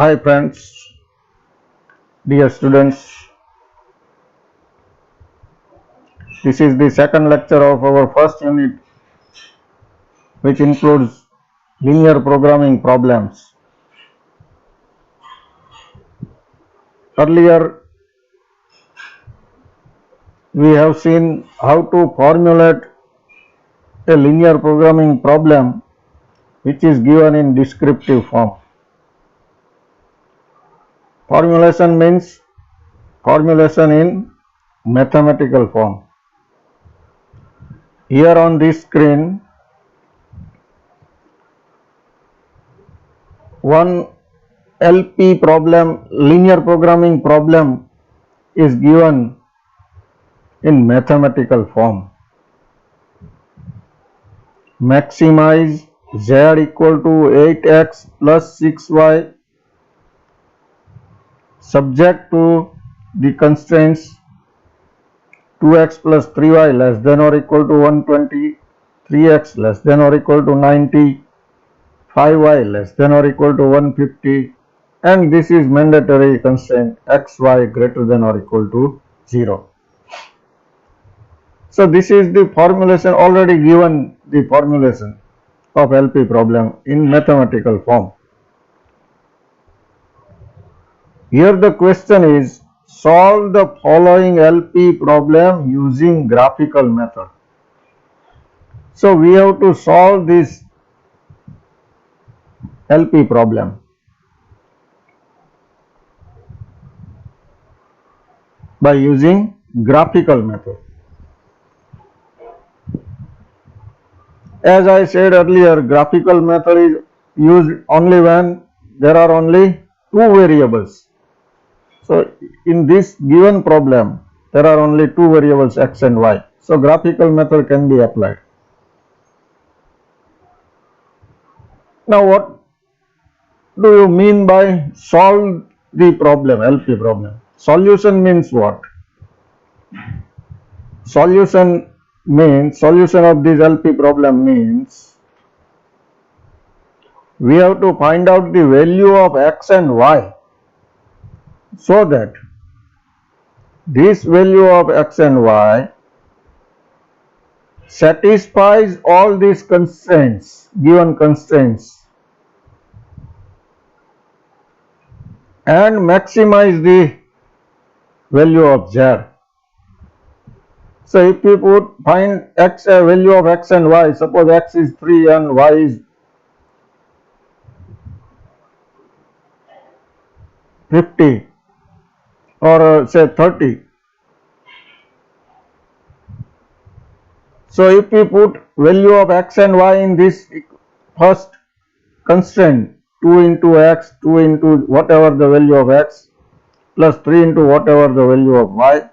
Hi friends, dear students, this is the second lecture of our first unit which includes linear programming problems. Earlier we have seen how to formulate a linear programming problem which is given in descriptive form. Formulation means formulation in mathematical form. Here on this screen one LP problem, linear programming problem is given in mathematical form. Maximize z equal to 8x plus 6y subject to the constraints 2x plus 3y less than or equal to 120, 3x less than or equal to 90, 5y less than or equal to 150, and this is mandatory constraint xy greater than or equal to 0. So this is the formulation, already given the formulation of LP problem in mathematical form. Here the question is, solve the following LP problem using graphical method. So we have to solve this LP problem. By using graphical method. As I said earlier, graphical method is used only when there are only two variables. So in this given problem, there are only two variables x and y. So graphical method can be applied. Now what do you mean by solve the problem, LP problem? Solution means what? Solution of this LP problem means we have to find out the value of x and y so that this value of x and y satisfies all these constraints, given constraints, and maximize the value of z. So if we find x a value of x and y, suppose x is 3 and y is 50 or say 30. So if we put value of x and y in this first constraint, 2 into x, 2 into whatever the value of x, plus 3 into whatever the value of y,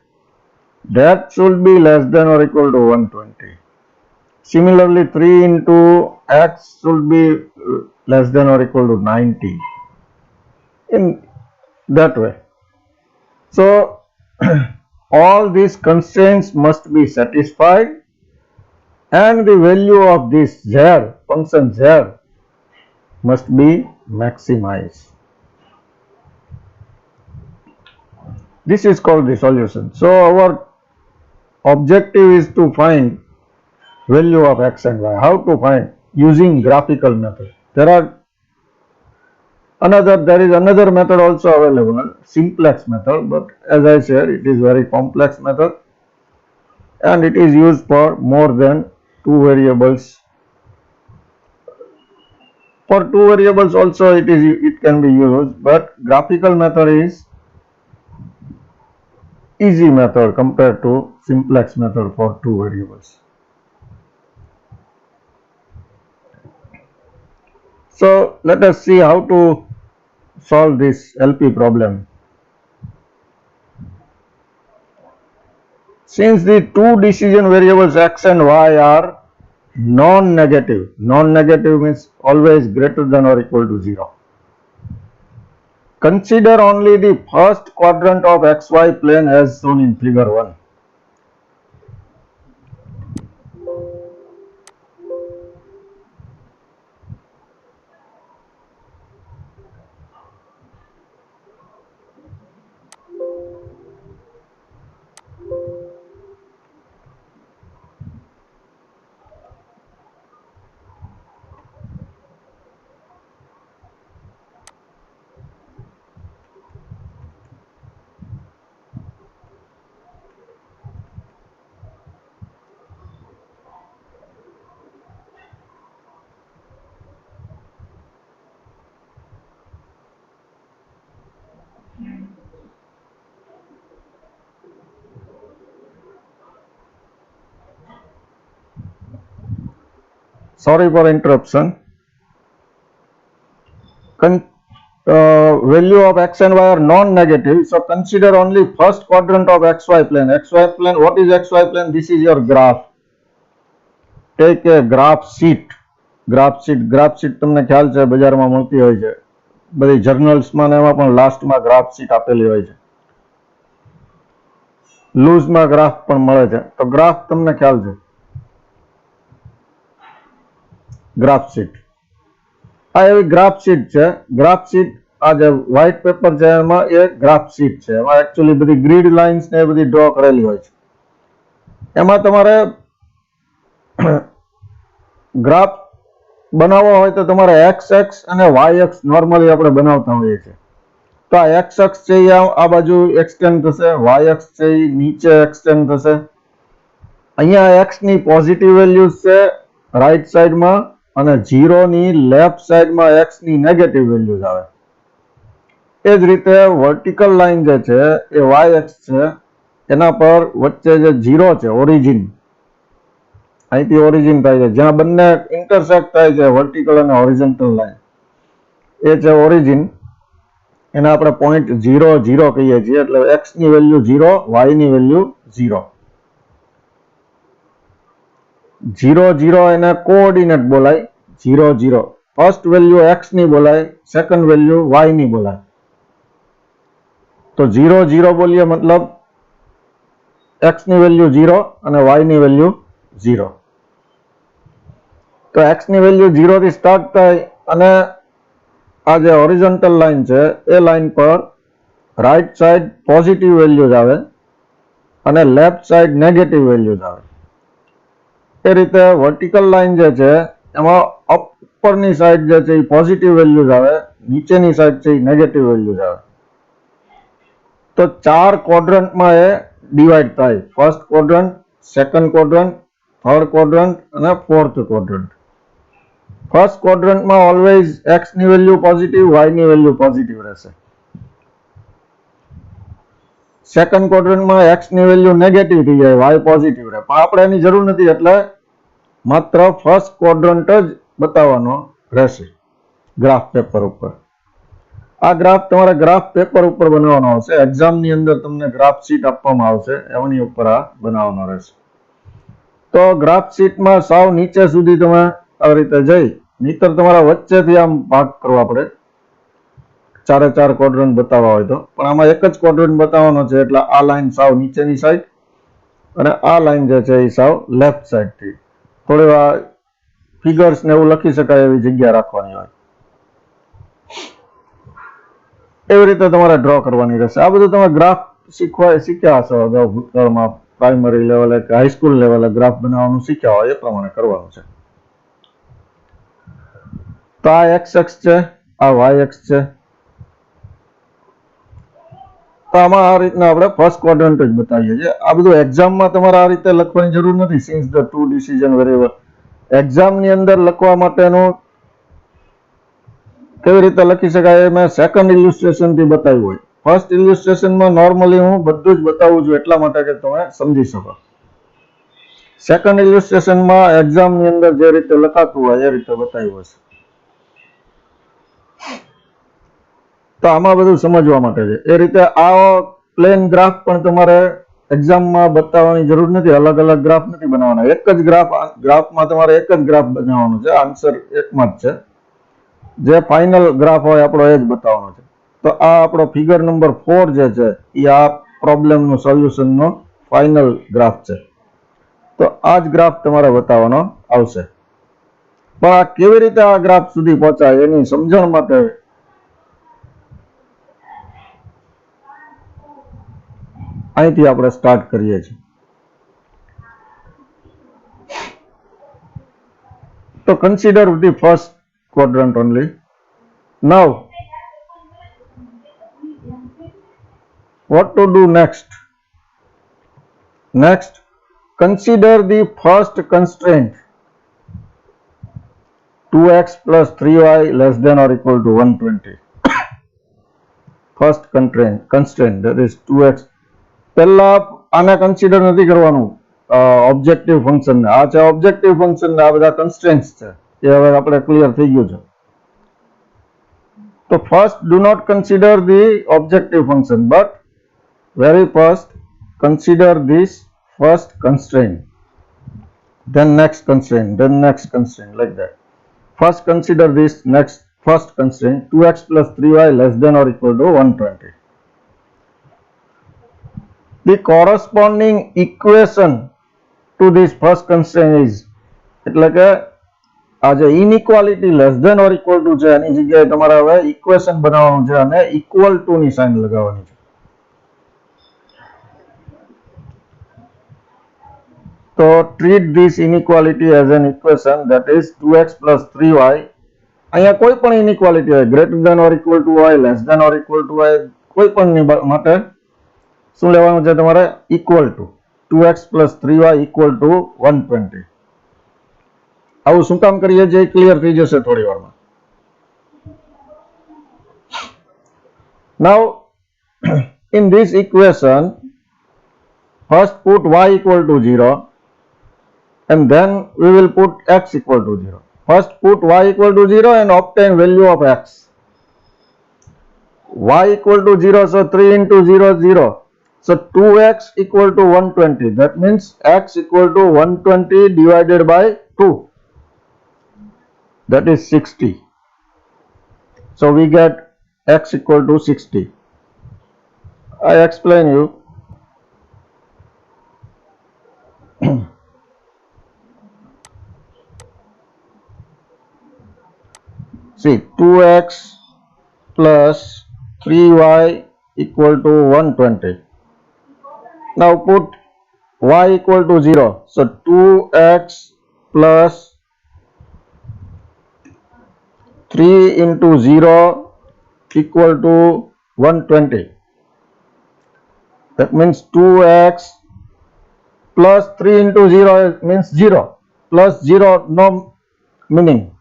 that should be less than or equal to 120. Similarly, 3 into x should be less than or equal to 90. In that way. So all these constraints must be satisfied and the value of this z, function z, must be maximized. This is called the solution. So our objective is to find value of x and y. How to find? Using graphical method. There is another method also available, simplex method, but as I said, it is very complex method and it is used for more than two variables. For two variables also it can be used, but graphical method is easy method compared to simplex method for two variables. So let us see how to solve this LP problem. Since the two decision variables x and y are non-negative, non-negative means always greater than or equal to 0. Consider only the first quadrant of xy plane as shown in figure 1. Sorry for interruption. Value of x and y are non-negative, so consider only first quadrant of xy plane. Xy plane, what is xy plane? This is your graph. Take a graph sheet. Graph sheet તમને ખ્યાલ છે બજારમાં મળતી હોય છે, બધી જર્નલ્સમાં ને એમાં પણ લાસ્ટમાં ગ્રાફ શીટ આપેલી હોય છે, લૂઝમાં ગ્રાફ પણ મળે છે, તો ગ્રાફ તમને ખ્યાલ છે, ગ્રાફ શીટ. આ એવી ગ્રાફ શીટ છે. ગ્રાફ શીટ આ જે વ્હાઇટ પેપર છે એમાં એ ગ્રાફ શીટ છે. એમાં એકચ્યુઅલી બધી ગ્રીડ લાઇન્સ ને એ બધી ડ્રો કરેલી હોય છે. એમાં તમારે ગ્રાફ બનાવવો હોય તો તમારે એક્સ એક્સ અને વાય એક્સ નોર્મલી આપણે બનાવતા હોઈએ છીએ. તો આ એક્સ અક્ષ છે એ આ બાજુ એક્સટેન્ડ થશે, વાય અક્ષ છે એ નીચે એક્સટેન્ડ થશે. અહીંયા એક્સ ની પોઝિટિવ વેલ્યુઝ છે રાઈટ સાઈડમાં અને 0 ની લેફ્ટ સાઈડમાં એક્સ ની નેગેટિવ વેલ્યુઝ આવે. એ જ રીતે વર્ટિકલ લાઈન જે છે એ વાય એક્સ છે, એના પર વચ્ચે જે 0 છે ઓરિજિન, અહીંથી ઓરિજિન થાય છે, જ્યાં બંને ઇન્ટરસેક્ટ થાય છે વર્ટિકલ અને હોરિઝોન્ટલ લાઈન, એ છે ઓરિજિન. એને આપણે પોઈન્ટ 0 0 કહીએ છીએ. એટલે એક્સ ની વેલ્યુ 0, વાય ની વેલ્યુ 0. 0 0 એને કોઓર્ડિનેટ બોલાય. 0 0 ફર્સ્ટ વેલ્યુ એક્સ ની બોલાય, સેકન્ડ વેલ્યુ વાય ની બોલાય. તો 0 0 બોલીએ મતલબ એક્સ ની વેલ્યુ 0 અને વાય ની વેલ્યુ 0. તો એક્સ ની વેલ્યુ 0 થી સ્ટાર્ટ થાય અને આ જે હોરિઝોન્ટલ લાઈન છે એ લાઈન પર રાઈટ સાઈડ પોઝિટિવ વેલ્યુઝ આવે અને લેફ્ટ સાઈડ નેગેટિવ વેલ્યુઝ આવે. એ રીતે વર્ટિકલ લાઈન જે છે એમાં ઉપરની સાઈડ જે છે એ પોઝિટિવ વેલ્યુઝ આવે, નીચેની સાઈડ છે એ નેગેટિવ વેલ્યુઝ આવે. તો 4 ક્વોડ્રન્ટમાં એ ડિવાઈડ થાય. First quadrant, second quadrant, third quadrant અને ફોર્થ ક્વોડ્રન્ટ. ફર્સ્ટ ક્વોડ્રન્ટમાં ઓલવેઝ એક્સ ની વેલ્યુ પોઝિટિવ, વાય ની વેલ્યુ પોઝિટિવ રહેશે. સેકન્ડ ક્વોડ્રન્ટમાં એક્સ ની વેલ્યુ નેગેટિવ થઈ જાય, વાય પોઝિટિવ રહે. પણ આપણે એની જરૂર નથી, એટલે માત્ર ફર્સ્ટ ક્વોડ્રન્ટ જ બતાવવાનો રહેશે ગ્રાફ પેપર ઉપર. આ ગ્રાફ તમારે ગ્રાફ પેપર ઉપર બનાવવાનો આવશે. એક્ઝામની અંદર તમને ગ્રાફ શીટ આપવામાં આવશે, એની ઉપર આ બનાવવાનો રહેશે. તો ગ્રાફ શીટમાં સાવ નીચે સુધી તમે આવી રીતે જઈ, નહીતર તમારા વચ્ચેથી આમ ભાગ કરવા પડે, 4 4 ક્વોડ્રન્ટ બતાવવા હોય તો. પણ આમાં એક જ ક્વોડ્રન્ટ બતાવવાનો છે, એટલે આ લાઈન સાવ નીચેની સાઈડ અને આ લાઈન જે છે એ સાવ લેફ્ટ સાઈડથી. થોડી વાર ફિગર્સ ને એવું લખી શકાય એવી જગ્યા રાખવાની હોય. એવી રીતે તમારે ડ્રો કરવાની રહેશે. આ બધું તમે ગ્રાફ શીખ્યા હશો અગાઉ ભૂતકાળમાં, પ્રાઇમરી લેવલે કે હાઈસ્કૂલ લેવલે ગ્રાફ બનાવવાનું શીખ્યા હોય એ પ્રમાણે કરવાનું છે. તો આ એક્સ અક્ષ છે, આ વાય અક્ષ છે. તો આમાં આ રીતના આપણે ફર્સ્ટ ક્વોડ્રન્ટ જ બતાવીએ છીએ. આ બધું એક્ઝામમાં તમારે આ રીતે લખવાની જરૂર નથી. Since the two decision variable એક્ઝામની અંદર લખવા માટેનું કેવી રીતે લખી શકાય એ મેં સેકન્ડ ઇલ્યુસ્ટ્રેશન થી બતાવ્યું હોય. ફર્સ્ટ ઇલ્યુસ્ટ્રેશનમાં નોર્મલી હું બધું જ બતાવું છું એટલા માટે કે તમે સમજી શકો. સેકન્ડ ઇલ્યુસ્ટ્રેશનમાં એક્ઝામની અંદર જે રીતે લખાતું હોય એ રીતે બતાવ્યું હશે. તો આમાં બધું સમજવા માટે છે. એ રીતે આ પ્લેન ગ્રાફ પણ તમારે એક્ઝામમાં બતાવવાની જરૂર નથી. અલગ અલગ ગ્રાફ નથી બનાવવાના. એક જ ગ્રાફમાં તમારે એક જ ગ્રાફ બનાવવાનો છે. આન્સર એકમાં જ છે. જે ફાઇનલ ગ્રાફ હોય આપણો એ જ બતાવવાનો છે. તો આ આપણો ફિગર નંબર 4 જે છે એ આ પ્રોબ્લેમનું સોલ્યુશનનો ફાઇનલ ગ્રાફ છે. તો આ જ ગ્રાફ તમારે બતાવવાનો આવશે. પણ આ કેવી રીતે આ ગ્રાફ સુધી પહોંચાય એની સમજણ માટે અહીંથી આપણે સ્ટાર્ટ કરીએ છીએ. તો consider the first quadrant only. Now, what to do next? Next, consider the first constraint. 2x plus 3y less than or equal to 120. First constraint that is 2x. પહેલા આને કન્સિડર નથી કરવાનું. ઓબ્જેક્ટિવ ફંક્શન ને આ છે objective function ને આ બધા કન્સ્ટ્રેન્ટ્સ છે એ હવે આપણે ક્લિયર થઈ ગયું છે. તો first do not consider the objective function but very first consider this first constraint, then next constraint, then next constraint, like that. First consider this next first constraint, 2x plus 3y less than or equal to 120. The corresponding equation to this first constraint is, એટલે કે આ જે inequality less than or equal to છે એની જગ્યાએ તમારે હવે equation બનાવવાનું છે અને equal to ની સાઇન લગાવવાની છે. So treat this inequality as an equation, that is 2x plus 3y. અહીંયા કોઈ પણ inequality હોય, greater than or equal to y, less than or equal to y, કોઈ પણ માટે શું લેવાનું છે તમારે? equal to 2x plus 3y equal to 120. આવું શું કામ કરીએ જે ક્લિયર થઈ જશે થોડી વારમાં. Now in this equation first put y equal to 0 and then we will put x equal to 0. First put y equal to 0 and obtain value of x. Y equal to 0, so 3 into 0 is 0. So 2x equal to 120. That means x equal to 120 divided by 2. That is 60. So we get x equal to 60. I explain you. See, 2x plus 3y equal to 120. Now put y equal to 0. So 2x plus 3 into 0 equal to 120. That means 2x plus 3 into 0 means 0. Plus 0 no meaning.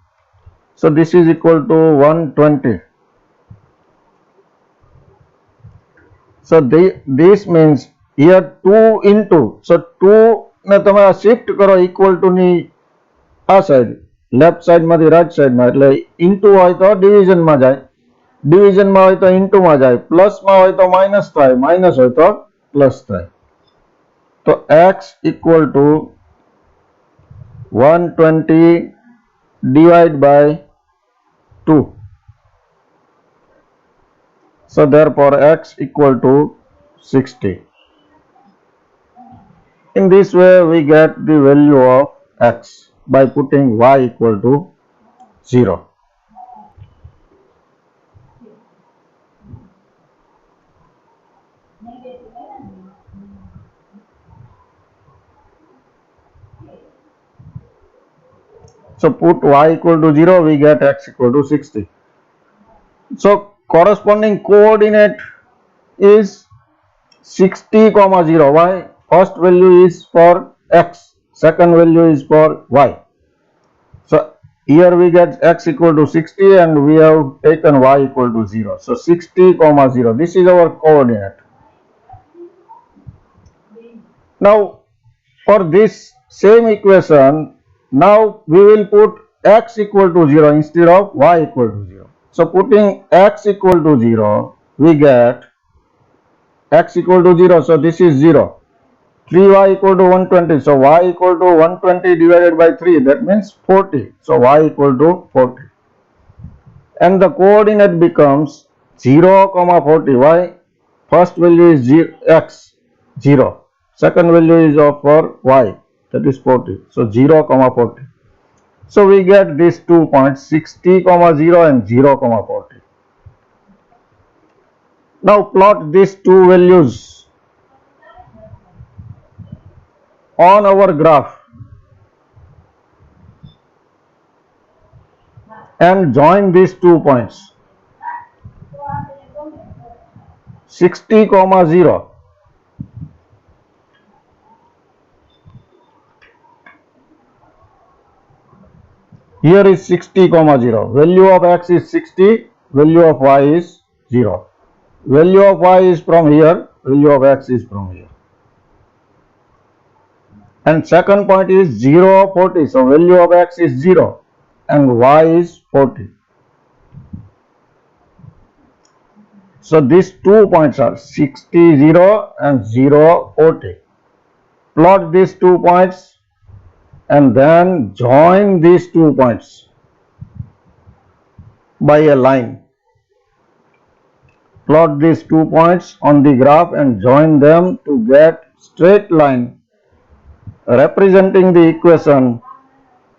So this is equal to 120. So this means here 2 into, so 2 ને તમે shift કરો equal to ની આ side left side માંથી right side માં, એટલે into હોય તો ડિવિઝન માં જાય, ડિવિઝન માં હોય તો ઇન્ટુ માં જાય, પ્લસ માં હોય તો માઇનસ થાય, માઇનસ હોય તો પ્લસ થાય. તો x equal to 120 divide by 2. So therefore x equal to 60. In this way we get the value of x by putting y equal to 0. So put y equal to 0, we get x equal to 60. So corresponding coordinate is 60, 0. Why? First value is for x, second value is for y. So here we get x equal to 60 and we have taken y equal to 0. So 60, 0. This is our coordinate. Now for this same equation, now we will put x equal to 0 instead of y equal to 0. So putting x equal to 0, we get x equal to 0. So this is 0. 3y equal to 120. So y equal to 120 divided by 3. That means 40. So y equal to 40. And the coordinate becomes 0, 40. Why? First value is x, 0. Second value is for y. That is 40. So 0, 40. So we get these 2 points 60, 0 and 0, 40. Now plot these two values on our graph and join these 2 points 60, 0. Here is 60, 0. Value of x is 60, value of y is 0. Value of y is from here, value of x is from here. and second point is 0, 40. So value of x is 0 and y is 40. So these 2 points are 60, 0 and 0, 40. Plot these 2 points and then join these 2 points by a line. Plot these 2 points on the graph and join them to get straight line representing the equation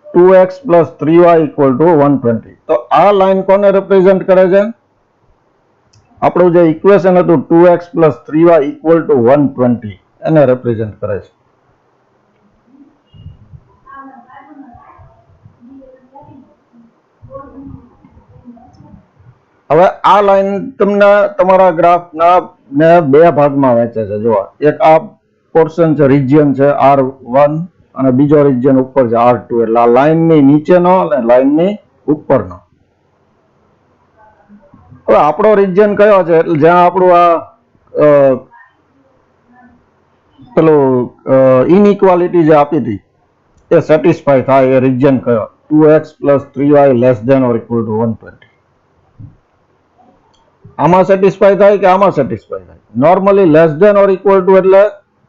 2x plus 3y equal to 120. તો આ line કોને represent કરે છે? આપણું જે equation હતું 2x plus 3y equal to 120 એને represent કરે છે. હવે આ લાઈન તમને તમારા ગ્રાફના ને બે ભાગમાં વહેંચે છે. જો એક આ પોર્શન છે, રિજિયન છે R1 અને બીજો રિજિયન ઉપર છે R2. એટલે આ લાઈનની નીચેનો અને લાઈનની ઉપરનો. હવે આપણો રિજિયન કયો છે? એટલે જ્યાં આપણું આ પેલું ઇનઇક્વાલિટી જે આપી હતી એ સેટિસ્ફાય થાય એ રિજિયન કયો? 2x plus 3y less than or equal to 120. આમાં સેટિસ્ફાય થાય કે આમાં સેટિસ્ફાય થાય? Normally less than or equal to એટલે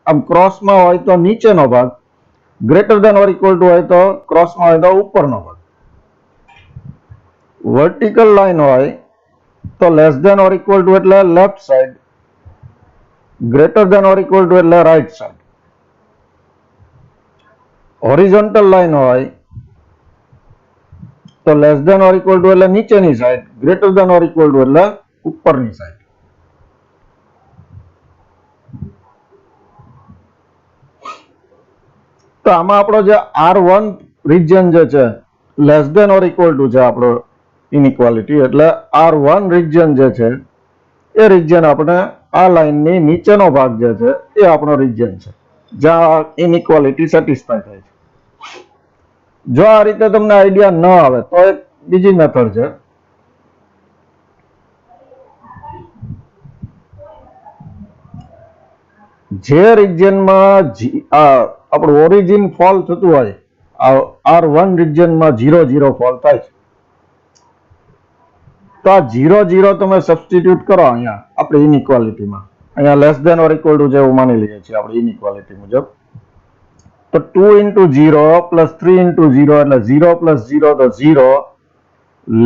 આમ ક્રોસમાં હોય તો નીચેનો ભાગ, greater than or equal to હોય તો ક્રોસમાં હોય તો ઉપરનો ભાગ. વર્ટિકલ લાઈન હોય તો less than or equal to એટલે left side, greater than or equal to એટલે રાઈટ સાઈડ. હોરિઝોન્ટલ લાઈન હોય તો less than or equal to એટલે નીચેની side, greater than or equal to એટલે ઉપરની સાઈડ. તો આમાં આપણો જે R1 રિજિયન જે છે less than or equal to છે આપણો ઇનઇક્વાલિટી, એટલે R1 રિજિયન જે છે એ રિજિયન આપણે આ લાઈનની નીચેનો ભાગ જે છે એ આપણો રિજિયન છે જ્યાં ઇનઇક્વાલિટી સેટિસ્ફાય થાય છે. જો આ રીતે તમને આઈડિયા ન આવે તો એક બીજી મેથડ છે. જે રિજિયનમાં આપણું ઓરિજિન ફોલ થતું હોય, R1 રિજિયનમાં 0, 0 ફોલ થાય છે. તો આ 0, 0 તમે સબસ્ટિટ્યુટ કરો અહીંયા આપણી ઇનઇક્વાલિટીમાં. અહીંયા less than or equal to જેવું માની લઈએ છીએ આપણી ઇનઇક્વાલિટી મુજબ. તો 2 into 0 plus 3 into 0 એટલે 0 plus 0 તો 0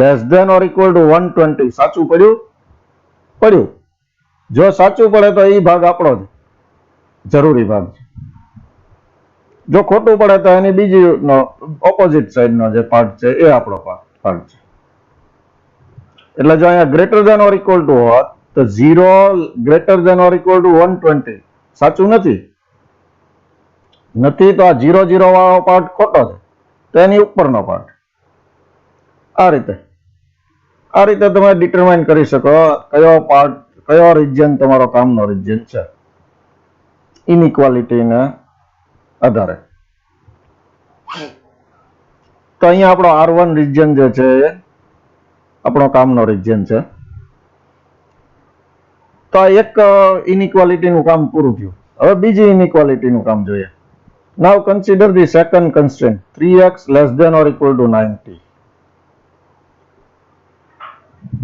less than or equal to 120. સાચું પડ્યું? પડ્યું. જો સાચું પડે તો એ ભાગ આપણો જ જરૂરી ભાગ છે. જો ખોટું પડે તો એની બીજી ઓપોઝિટ સાઈડનો જે પાર્ટ છે એ આપણો પાર્ટ છે. એટલે જો અહીંયા greater than or equal to હોત તો 0 greater than or equal to 120. સાચું નથી? નથી તો આ 0, 0 વાળો પાર્ટ ખોટો છે તો એની ઉપરનો પાર્ટ. આ રીતે તમે ડિટરમાઇન કરી શકો કયો પાર્ટ, કયો રિજિયન તમારો કામનો રિજિયન છે ઇનઇક્વાલિટીને આધારે. તો અહીંયા આપણો R1 રિજિયન જે છે એ આપણો કામનો રિજિયન છે. તો આ એક ઇનઇક્વાલિટીનું કામ પૂરું થયું. હવે બીજી ઇનઇક્વાલિટીનું કામ જોઈએ. Now consider the second constraint 3x less than or equal to 90.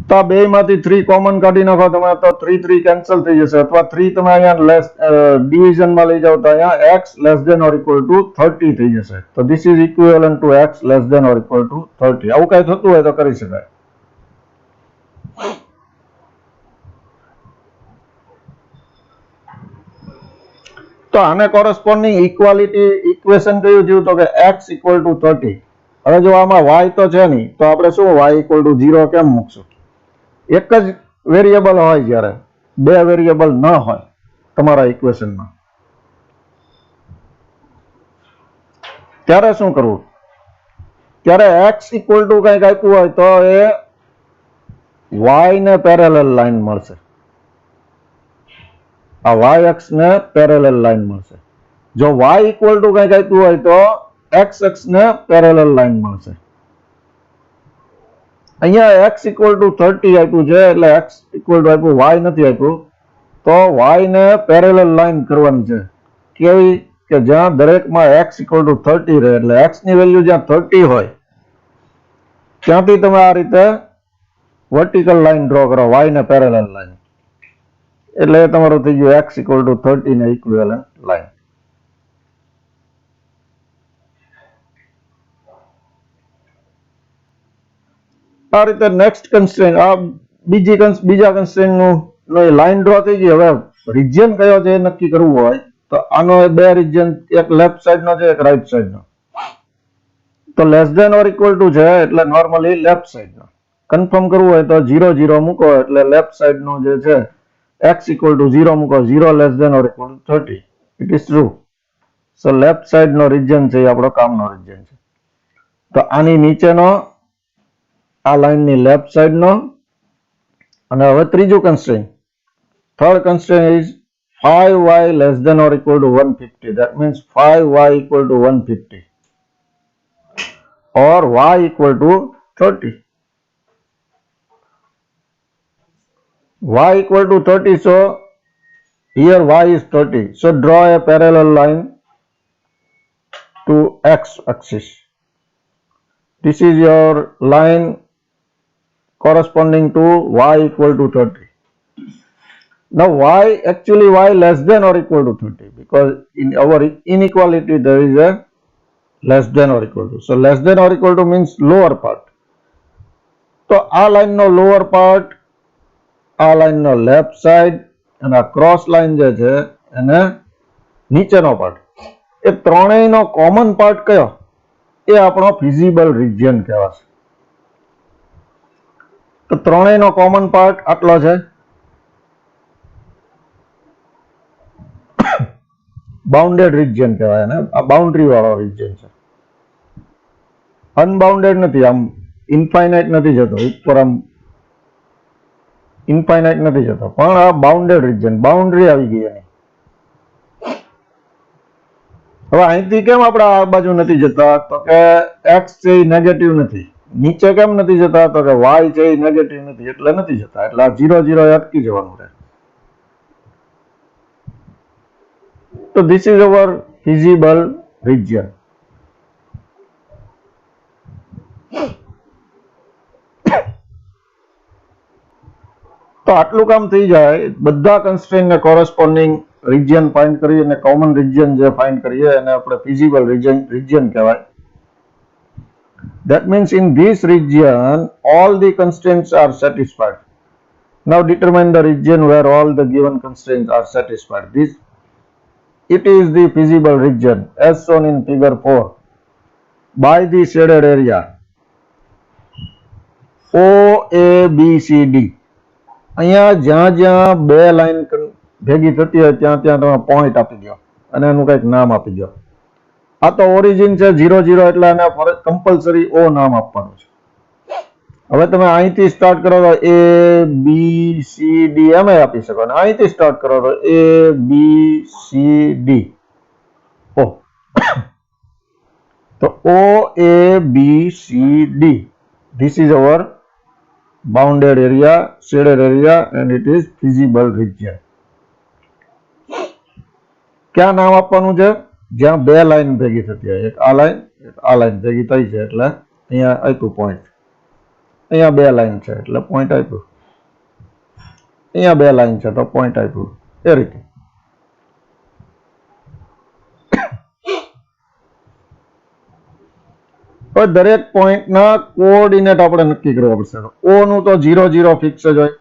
તો આ બેમાંથી 3 કોમન કાઢી નાખો તમે તો 3, 3 કેન્સલ થઈ જશે. અથવા 3 તમે અહીંયા લેસ ડિવિઝનમાં લઈ જાઓ તો અહીંયા x less than or equal to 30 થઈ જશે. તો this is equivalent to x less than or equal to 30. આવું કઈ થતું હોય તો કરી શકાય. તો આને કોરસ્પોન્ડિંગ ઇક્વેશન કયું થયું તો કે x equal to 30. હવે જો આમાં y તો છે નહીં તો આપણે શું y equal to 0 કેમ મૂકશું? એક જ વેરિયેબલ હોય જ્યારે બે વેરિયેબલ ન હોય તમારા ઇક્વેશનમાં ત્યારે શું કરવું? ત્યારે x equal to કંઈક આપ્યું હોય તો એ y ને પેરેલલ લાઈન મળશે. આ y અક્ષ ને પેરેલલ લાઈન મળશે. જો y equal to કંઈક આપ્યું હોય તો x અક્ષ ને પેરેલલ લાઈન મળશે. અહીંયા x equal to 30 આપ્યું છે એટલે x equal to આપ્યું, y નથી આપ્યું. તો y ને પેરેલલ લાઈન કરવાની છે. કે જ્યાં દરેકમાં x ઇક્વલ ટુ 30 રહે, એટલે x ની વેલ્યુ જ્યાં 30 હોય ત્યાંથી તમે આ રીતે વર્ટિકલ લાઈન ડ્રો કરો, y ને પેરેલલ લાઈન, એટલે તમારું થઈ ગયું x ઇક્વલ ટુ 30 ને ઇક્વિવેલન્ટ લાઈન. આ રીતે નેક્સ્ટ કન્સ્ટ્રેન્ટ, આ બીજા કન્સ્ટ્રેન્ટ નું લાઈન ડ્રો થઈ ગઈ. હવે રિજિયન કયો છે એ નક્કી કરવું હોય તો આનો બે રિજિયન, એક લેફ્ટ સાઈડ નો છે, એક રાઈટ સાઈડ નો. તો less than or equal to છે એટલે નોર્મલી લેફ્ટ સાઈડ નો. કન્ફર્મ કરવું હોય તો 0 0 મૂકો એટલે લેફ્ટ સાઈડ નો જે છે x ઇક્વલ ટુ 0 મૂકો, 0 less than or equal to 30. It is true. So left side નો રિજિયન છે એ આપણો કામનો રિજિયન છે. તો આની નીચેનો આ લાઈન ની લેફ્ટ સાઈડ નો. અને હવે ત્રીજું constraint, third constraint is 5y less than or equal to 150. That means 5y equal to 150 or y equal to 30. Y equal to 30, so here y is 30. So draw a parallel line to x axis. This is your line corresponding to y equal to 30. Now y less than or equal to 30, because in our inequality there is a less than or equal to. So less than or equal to means lower part. તો આ line નો lower part, આ line નો left side અને આ cross line જે છે એને નીચેનો part, એ ત્રણેયનો common part કયો? એ આપણો ફિઝિબલ રિજિયન કહેવાશે. તો ત્રણેયનો કોમન પાર્ટ આટલો છે. બાઉન્ડેડ રિજિયન કહેવાય ને, આ બાઉન્ડ્રી વાળો રિજિયન છે. અનબાઉન્ડેડ નથી, આમ ઇન્ફાઇનાઇટ નથી જતો, ઉપર આમ ઇન્ફાઇનાઇટ નથી જતો, પણ આ બાઉન્ડેડ રિજિયન, બાઉન્ડ્રી આવી ગઈ એની. હવે અહીંથી કેમ આપણે આ બાજુ નથી જતા? તો કે x છે એ નેગેટિવ નથી. નીચે કેમ નથી જતા? તો કે y છે એ નેગેટિવ નથી, એટલે નથી જતા. એટલે આ 0 0 અટકી જવાનું રહે. So this is our feasible region. તો આટલું કામ થઈ જાય. બધા કન્સ્ટ્રેન્ટ ને કોરસ્પોન્ડિંગ રિજિયન ફાઇન્ડ કરીએ અને કોમન રિજિયન જે ફાઇન્ડ કરીએ એને આપણે ફિઝિબલ રિજિયન કહેવાય. That means in this region all the constraints are satisfied. Now determine the region where all the given constraints are satisfied. It is the feasible region as shown in figure 4 by the shaded area OABCD. અહીંયા જ્યાં જ્યાં બે line ભેગી થતી હોય ત્યાં ત્યાં તમે પોઈન્ટ આપી દો અને એનું કંઈક નામ આપી દો. આ તો ઓરિજિન છે 0 0 એટલે એને કમ્પલસરી O નામ આપવાનું છે. હવે તમે અહીંથી સ્ટાર્ટ કરો તો A B C D એમ આપી શકો, અને અહીંથી સ્ટાર્ટ કરો તો A B C D O. તો O A B C D, this is our bounded area, shaded area, and it is feasible region. ક્યાં નામ આપવાનું છે? જ્યાં બે લાઈન ભેગી થતી હોય, એક આ લાઈન ભેગી થઈ છે એટલે અહીંયા આપ્યું પોઈન્ટ. અહીંયા બે લાઈન છે એટલે પોઈન્ટ આપ્યું. અહીંયા બે લાઈન છે તો પોઈન્ટ આપ્યું. એ રીતે હવે દરેક પોઈન્ટના કોઓર્ડિનેટ આપણે નક્કી કરવા પડશે. O નું તો 0 0 ફિક્સ જ હોય.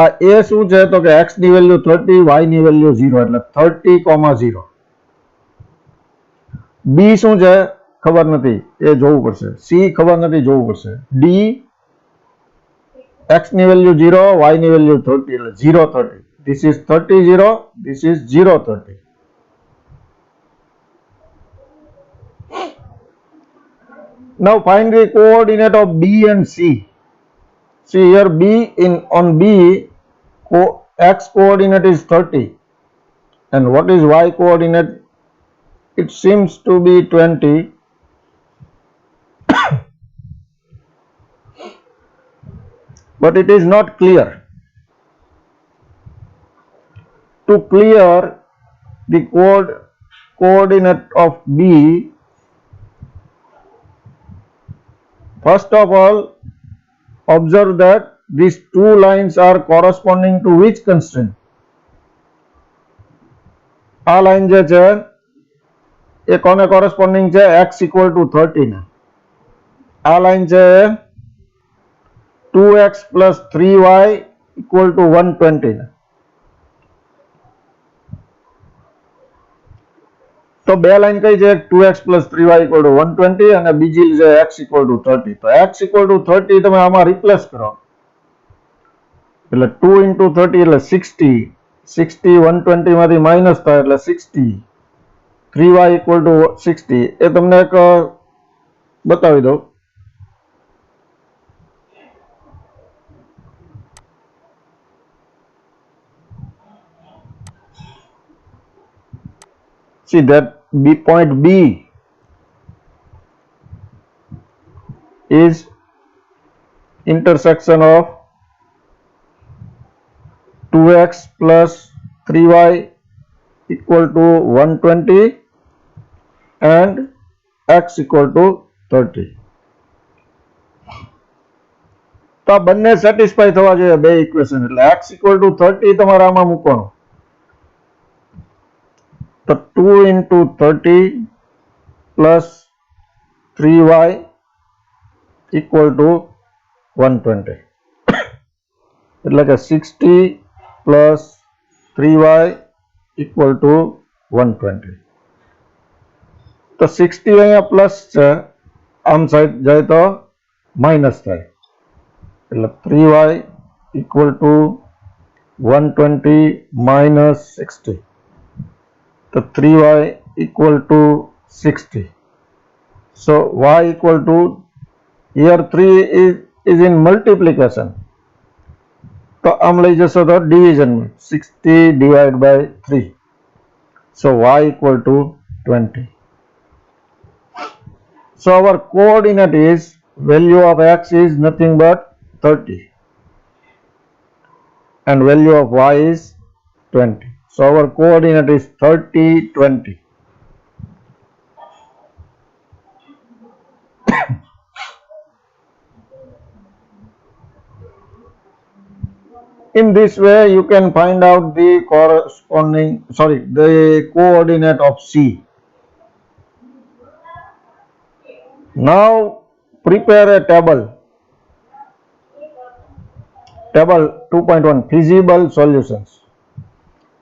આ A શું છે? તો કે x ની વેલ્યુ 30, y ની વેલ્યુ 0, એટલે 30, 0. B શું છે? ખબર નથી, એ જોવું પડશે. C ખબર નથી, જોવું પડશે. D, x ની વેલ્યુ 0, y ની વેલ્યુ 30, એટલે 0 30. This is 30 0, this is 0 30. Now find the coordinate of B and C. See here on B, x coordinate is 30, and what is y coordinate? It seems to be 20. But it is not clear. To clear the coordinate of B, first of all, observe that these two lines are corresponding to which constraint? આ line જે છે એ કોને corresponding છે? x equal to 30 ને. આ line છે 2x plus 3y equal to 120 ને. તો બે લાઈન કઈ છે? 2x plus 3y equal to 120 અને બીજી છે x equal to 30. તો x equal to 30 તમે આમાં રિપ્લેસ કરો એટલે 2 into 30 એટલે 60. 60 120 માંથી માઇનસ થાય એટલે 60. 3y equal to 60. એ તમને એક બતાવી દઉં. See that point B is intersection of 2x plus 3y equal to 120 and x equal to 30. તો આ બંને સેટિસ્ફાય થવા જોઈએ બે ઇક્વેશન. એટલે x equal to 30 તમારે આમાં મૂકવાનું. તો 2 into 30 plus 3y equal to 120. એટલે કે 60 plus 3y equal to 120. તો 60 અહીંયા પ્લસ છે, આમ સાઈડ જાય તો માઇનસ થાય એટલે 3y equal to 120 minus 60. તો 3y equal to 60. So y equal to, here 3 is in multiplication. તો આમ લઈ જશો તો division માં 60 divided by 3. So y equal to 20. So our coordinate is, value of x is nothing but 30 and value of y is 20. So our coordinate is 30, 20. In this way you can find out the coordinate of C. Now prepare a table 2.1 feasible solutions.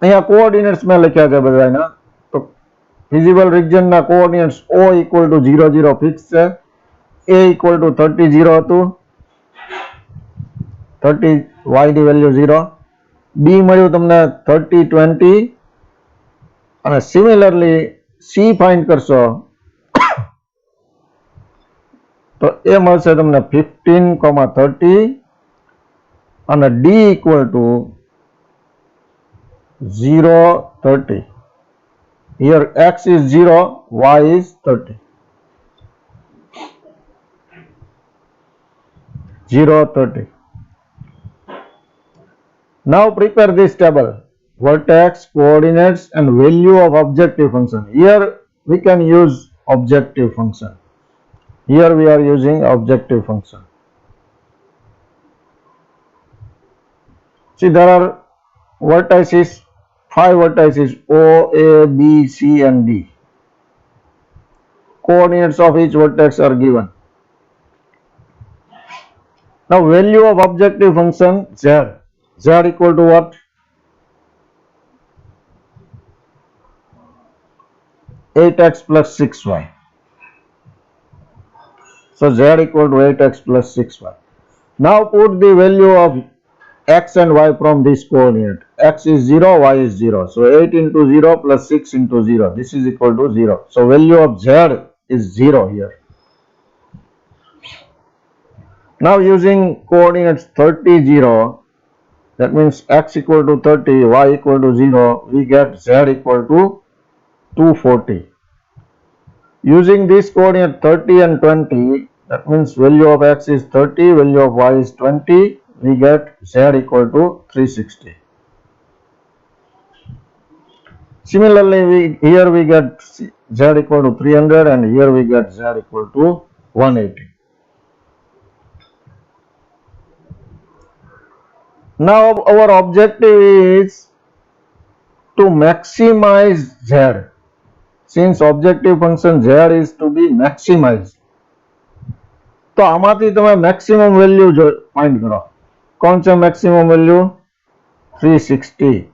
અહીંયા coordinates મેં લખ્યા છે બધાના. તો feasible રિજનના coordinates O equal to 0 0 fix છે, A equal to 30 0 હતું, 30 y ની વેલ્યુ 0, B મળ્યું તમને 30 20 અને સિમિલરલી C ફાઇન્ડ કરશો તો એ મળશે તમને 15, 30 અને D equal to 0 30. Here x is 0, y is 30. 0 30. Now prepare this table: vertex, coordinates and value of objective function. Here we can use objective function. Here we are using objective function. See, there are vertices, 5 vertices O, A, B, C and D. Coordinates of each vertex are given. Now value of objective function Z. Z equal to what? 8x plus 6y. So Z equal to 8x plus 6y. Now put the value of x and y from this coordinate. X is 0, y is 0. So 8 into 0 plus 6 into 0. This is equal to 0. So value of Z is 0 here. Now using coordinates 30 0, that means x equal to 30, y equal to 0, we get Z equal to 240. Using this coordinate 30 and 20, that means value of x is 30, value of y is 20, we get Z equal to 360. Similarly, here we get z equal to 300 and here we get z equal to 180. Now our objective is to maximize z. Since objective function z is to be maximized, तो आमांथी तमे maximum value find करो. कौन सा maximum value? 360.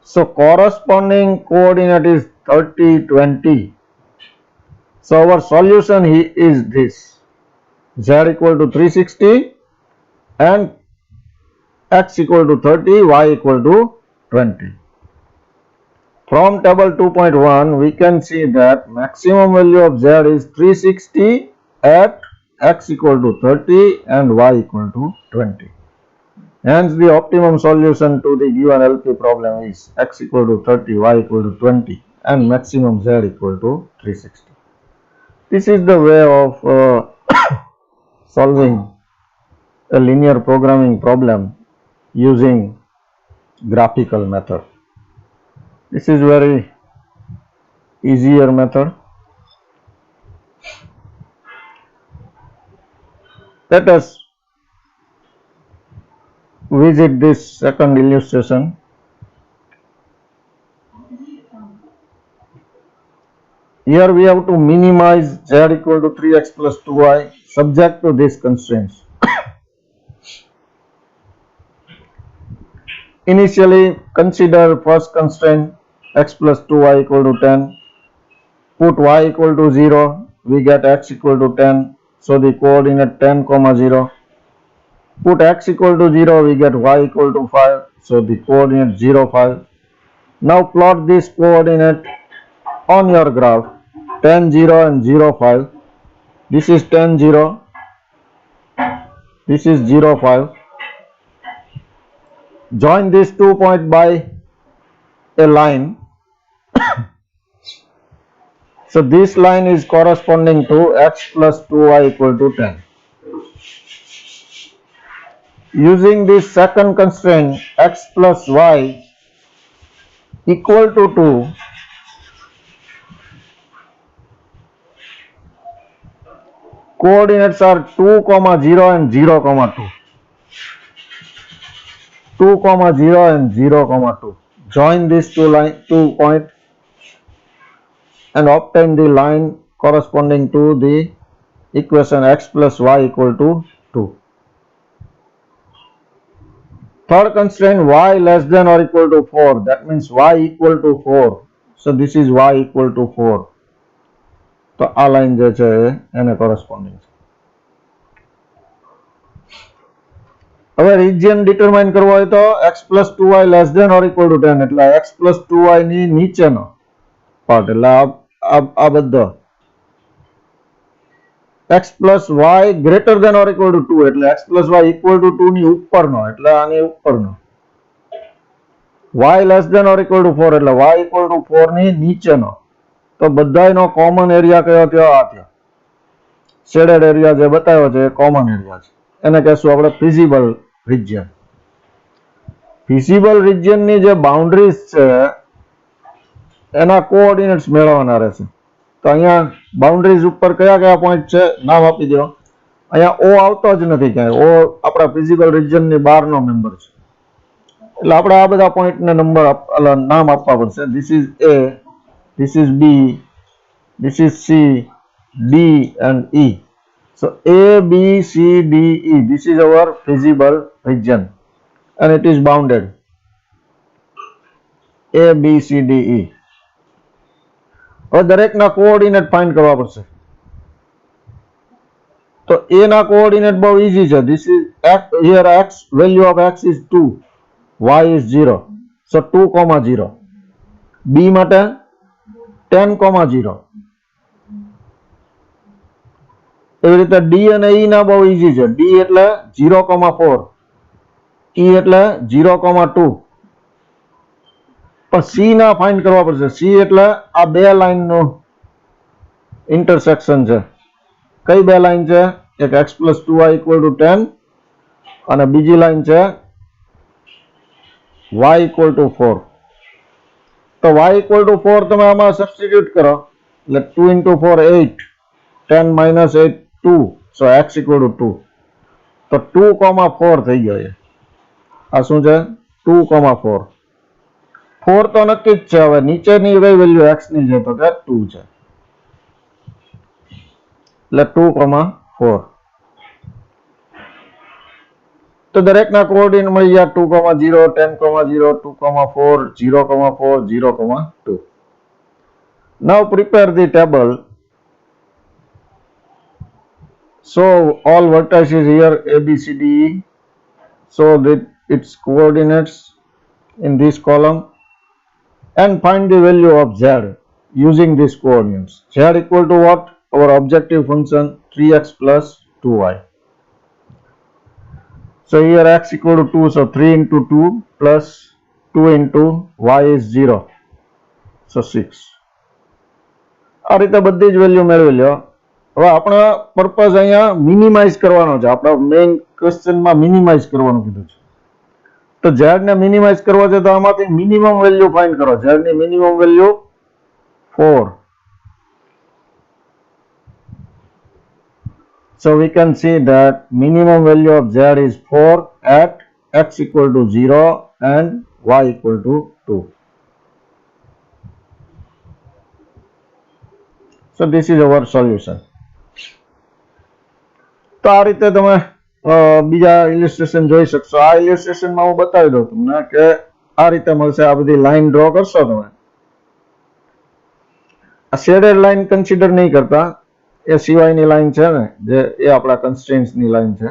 So corresponding coordinate is 30, 20. So our solution is this: z equal to 360 and x equal to 30, y equal to 20. From table 2.1, we can see that maximum value of z is 360 at x equal to 30 and y equal to 20. Hence, the optimum solution to the given LP problem is x equal to 30, y equal to 20 and maximum z equal to 360. This is the way of solving a linear programming problem using graphical method. This is very easier method. Let us visit this second illustration. Here we have to minimize z equal to 3x plus 2y subject to these constraints. Initially, consider first constraint x plus 2y equal to 10. Put y equal to 0, we get x equal to 10. So the coordinate 10, 0. Put x equal to 0, we get y equal to 5. So the coordinate 0, 5. Now plot this coordinate on your graph. 10, 0 and 0, 5. This is 10, 0. This is 0, 5. Join these 2 points by a line. So this line is corresponding to x plus 2y equal to 10. Using this second constraint, x plus y equal to 2, coordinates are 2, 0 and 0, 2. 2, 0 and 0, 2. Join these two points and obtain the line corresponding to the equation x plus y equal to 2. Third constraint, y less than or equal to 4. That means y equal to 4. So this is y equal to 4. તો આ line જે છે એને corresponding છે. હવે region determine કરવો હોય તો x plus 2y less than or equal to 10 એટલે x plus 2y ની નીચેનો પાર્ટ એટલે આ બધો x plus y greater than or equal to 2 એટલે x plus y equal to 2 ની ઉપરનો એટલે આની ઉપરનો. y less than or equal to 4 એટલે y equal to 4 ની નીચેનો. તો બધાયનો કોમન એરિયા કયો થયો? આ થયો. શેડેડ એરિયા જે બતાવ્યો છે એ કોમન એરિયા છે. એને કહેશું આપણે ફિઝિબલ રિજિયન. ફિઝિબલ રિજિયનની જે બાઉન્ડરીઝ છે એના કોઓર્ડિનેટ્સ મેળવવાના રહેશે. તો અહીંયા બાઉન્ડરીઝ ઉપર કયા કયા પોઈન્ટ છે નામ આપી દો. અહીંયા ઓ આવતો જ નથી ક્યાંય. ઓ આપણા ફિઝિબલ રિજિયનની બહારનો મેમ્બર છે. એટલે આપણે આ બધા પોઈન્ટને નામ આપવા પડશે. This is A, this is B, this is C, D and E. So A, B, C, D, E. This is our feasible region and it is bounded. A, B, C, D, E. હવે દરેકના coordinate find કરવા પડશે. તો A ના coordinate બહુ easy છે. This is x, here x, value of x is 2, y is 0. So 2, 0. B માટે 10, 0. એવી રીતે D અને E ના બહુ ઈઝી છે. D એટલે 0, 4. E એટલે 0, 2. પણ C ના ફાઇન્ડ કરવા પડશે. C એટલે આ બે લાઈન નું ઇન્ટરસેક્શન છે. કઈ બે લાઈન છે? એક x plus 2y equal to 10 અને બીજી લાઈન છે y equal to 4. તો y equal to 4 તમે આમાં સબસ્ટિટ્યુટ કરો એટલે 2 into 4 8, 10 minus 8 2, so x equal to 2. તો 2,4 થઈ ગયો છે. આ શું છે? 2,4. 4 તો નક્કી જ છે. હવે નીચેની કઈ વેલ્યુ x ની છે તો કે 2 છે, એટલે 2,4. તો દરેકના કોઓર્ડિનેટ મળી ગયા 2,0, 10,0, 2,4, 0,4, 0,2. Now prepare the table. So all vertices here A, B, C, D, E. So that its coordinates in this column and find the value of z using these coordinates. Z equal to what? Our objective function 3x plus 2y. So here x equal to 2, so 3 into 2 plus 2 into y is 0, so 6. આ રીતે બધી જ value મેળવી લ્યો. હવે આપણા purpose અહીંયા minimise કરવાનો છે. આપણા મેઇન ક્વેશ્ચનમાં મિનિમાઇઝ કરવાનું કીધું છે. તો z ને મિનિમાઇઝ કરવો છે તો આમાંથી મિનિમમ વેલ્યુ ફાઇન્ડ કરો. z ની minimum value 4. So we can see that minimum value of z is 4 at x equal to 0 and y equal to 2. So this is our solution. તો આ રીતે તમે બીજા ઇલિસ્ટ્રેશન જોઈ શકશો. આ ઇલિસ્ટ્રેશનમાં હું બતાવી દઉં તમને કે આ રીતે મળશે. આ બધી લાઈન ડ્રો કરશો તમે. આ શેડેડ લાઈન કન્સિડર નહીં કરતા, એ સિવાયની લાઈન છે ને જે એ આપણા કન્સ્ટ્રેન્ટ્સની લાઈન છે.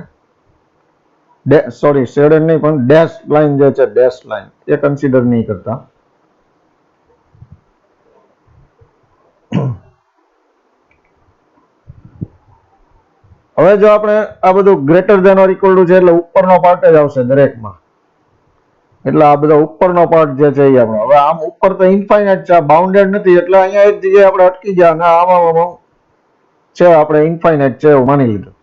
સોરી શેડેડ નહીં પણ ડેશ લાઈન જે છે, ડેશ લાઈન એ કન્સિડર નહીં કરતા. હવે જો આપણે આ બધું greater than or equal to છે એટલે ઉપરનો પાર્ટ જ આવશે દરેકમાં. એટલે આ બધો ઉપરનો પાર્ટ જે છે એ આપણો. હવે આમ ઉપર તો ઇન્ફાઇનાઇટ છે, બાઉન્ડેડ નથી, એટલે અહીંયા એક જગ્યાએ આપણે અટકી ગયા અને આમાં છે આપણે ઇન્ફાઇનાઇટ છે એવું માની લીધું.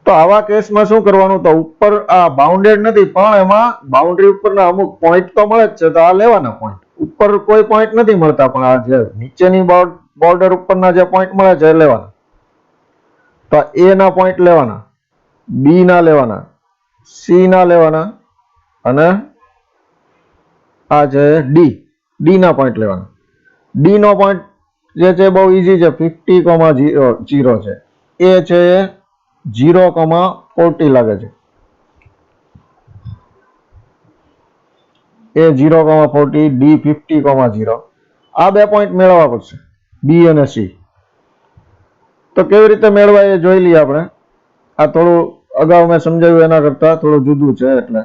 તો આવા કેસમાં શું કરવાનું? તો ઉપર આ બાઉન્ડેડ નથી પણ એમાં બાઉન્ડ્રી ઉપરના અમુક પોઈન્ટ તો મળે જ છે, તો આ લેવાના પોઈન્ટ. ઉપર કોઈ પોઈન્ટ નથી મળતા પણ આ જે નીચેની બોર્ડર ઉપરના જે પોઈન્ટ મળે છે એ લેવાના. તો એ ના પોઈન્ટ લેવાના, બી ના લેવાના, સી ના લેવાના અને આ છે ડી ના પોઈન્ટ લેવાના. ડી નો પોઈન્ટ જે છે બહુ ઈઝી છે, 50,0 છે. એ છે 0,40 લાગે છે. એ 0,40, ડી 50,0. આ બે પોઈન્ટ મેળવવા પડશે, બી અને સી. તો કેવી રીતે મેળવાય એ જોઈ લઈએ આપણે. આ થોડું અગાઉ મેં સમજાવ્યું એના કરતા થોડું જુદું છે. એટલે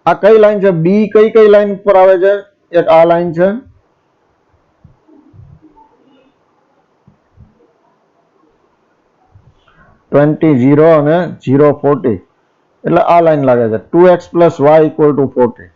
આ કઈ લાઈન છે? બી કઈ લાઈન ઉપર આવે છે? એક આ લાઈન છે, ટ્વેન્ટી 0 અને 0,40, એટલે આ લાઈન લાગે છે. 2x plus y equal to 40.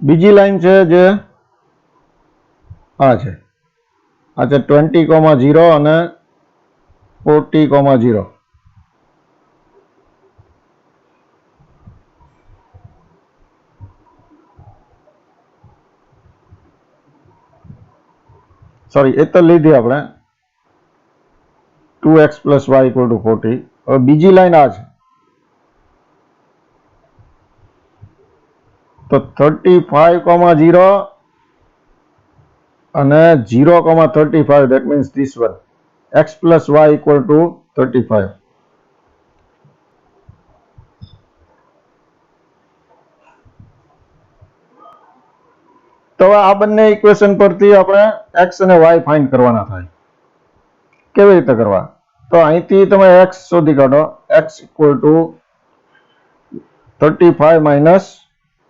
બીજી લાઈન છે જે આ છે, 20,0 અને 40,0. સોરી એ તો લીધી આપણે 2x plus y equal to 40. હવે બીજી લાઈન આ છે, તો 35,0 અને 0,35. that means this one, x plus y equal to 35. તો આ બંને ઇક્વેશન પરથી આપણે x અને y ફાઇન્ડ કરવાના થાય. કેવી રીતે કરવા? તો અહીંથી તમે x શોધી કાઢો. x equal to 35 minus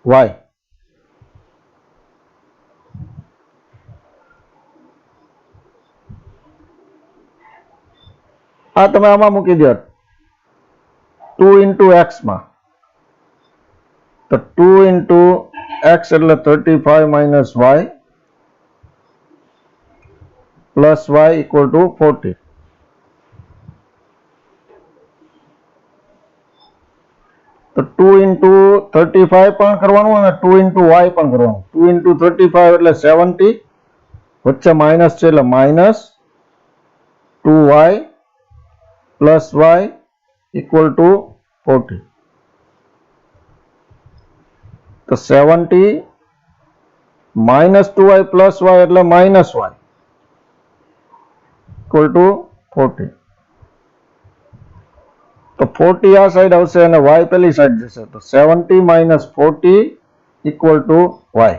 y. આ તમે આમાં મૂકી દો 2 into x માં, તો 2 into x એટલે 35 minus y plus y equal to 40. તો 2 into 35 પણ કરવાનું અને 2 into y પણ કરવાનું. 2 into 35 એટલે 70, વચ્ચે માઇનસ છે એટલે minus 2y plus y equal to 40. તો 70 minus 2y plus y એટલે minus y equal to 40. તો 40 આ સાઈડ આવશે અને y પેલી સાઈડ જશે, તો 70 minus 40 equal to y.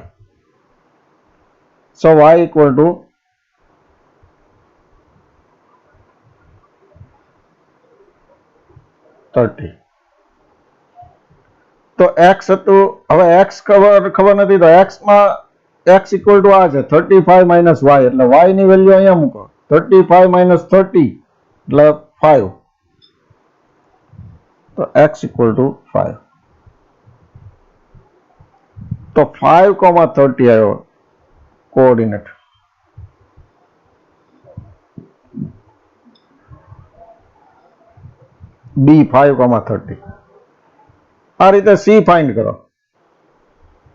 So y equal to 30. તો x હતું, હવે x ખબર નથી, તો x માં x equal to આ છે 35 minus y, એટલે y ની વેલ્યુ અહીંયા મૂકો. 35 minus 30 એટલે 5. તો x equal to 5. તો 5,30 આવ્યો કોઓર્ડિનેટ. B 5,30. આ રીતે C ફાઇન્ડ કરો.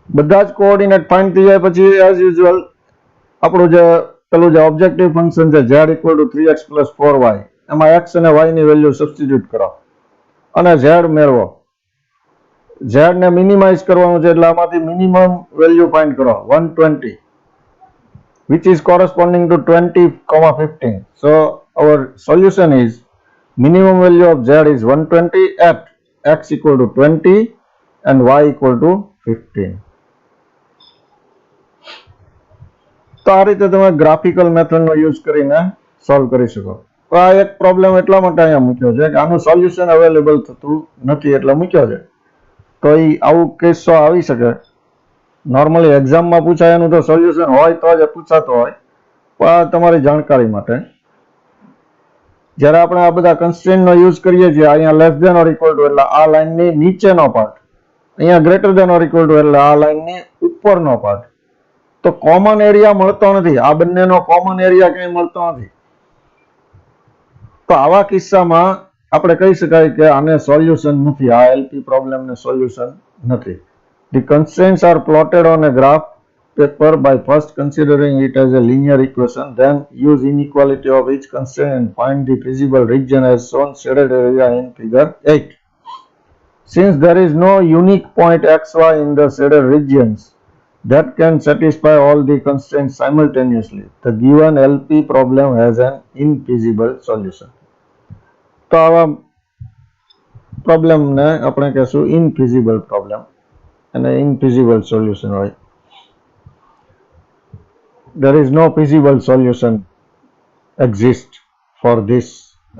બધા જ કોઓર્ડિનેટ ફાઇન્ડ થઈ જાય પછી એઝ યુઝ્યુઅલ આપણું જે પેલું જે ઓબ્જેક્ટિવ ફંક્શન છે z equal to 3x plus 4y, એમાં x અને y ની વેલ્યુ સબસ્ટિટ્યુટ કરો અને z મેળવો. z ને મિનિમાઇઝ કરવાનું છે એટલે આમાંથી મિનિમમ વેલ્યુ ફાઇન્ડ કરો 120, which is corresponding to 20,15. So our solution is minimum value of z is 120 at x equal to 20 and y equal to 15. તો આ રીતે તમે ગ્રાફિકલ મેથડનો યુઝ કરીને સોલ્વ કરી શકો. તો આ એક પ્રોબ્લેમ એટલા માટે અહીંયા મૂક્યો છે કે આનું સોલ્યુશન અવેલેબલ થતું નથી એટલે મૂક્યો છે. તો એ આવું કેસો આવી શકે. નોર્મલી એક્ઝામમાં પૂછાય એનું તો સોલ્યુશન હોય તો જ પૂછાતો હોય, પણ તમારી જાણકારી માટે જ્યારે આપણે આ બધા કન્સ્ટ્રેન્ટનો યુઝ કરીએ છીએ, અહીંયા less than or equal to એટલે આ લાઇનની નીચેનો પાર્ટ, અહીંયા greater than or equal to એટલે આ લાઇનની ઉપરનો પાર્ટ, તો કોમન એરિયા મળતો નથી. આ બંનેનો કોમન એરિયા કંઈ મળતો નથી. તો આવા કિસ્સામાં આપણે કહી શકાય કે આને સોલ્યુશન નથી, આ એલપી પ્રોબ્લેમને સોલ્યુશન નથી. The constraints are plotted on a graph paper by first considering it as a linear equation, then use inequality of each constraint and find the feasible region as shown shaded area in figure 8. Since there is no unique point xy in the shaded regions that can satisfy all the constraints simultaneously, the given LP problem has an infeasible solution. તો આવા પ્રોબ્લેમને આપણે કહેશું ઇનફિઝિબલ problem અને ઇનફિઝિબલ solution હોય. There is no feasible solution exist for this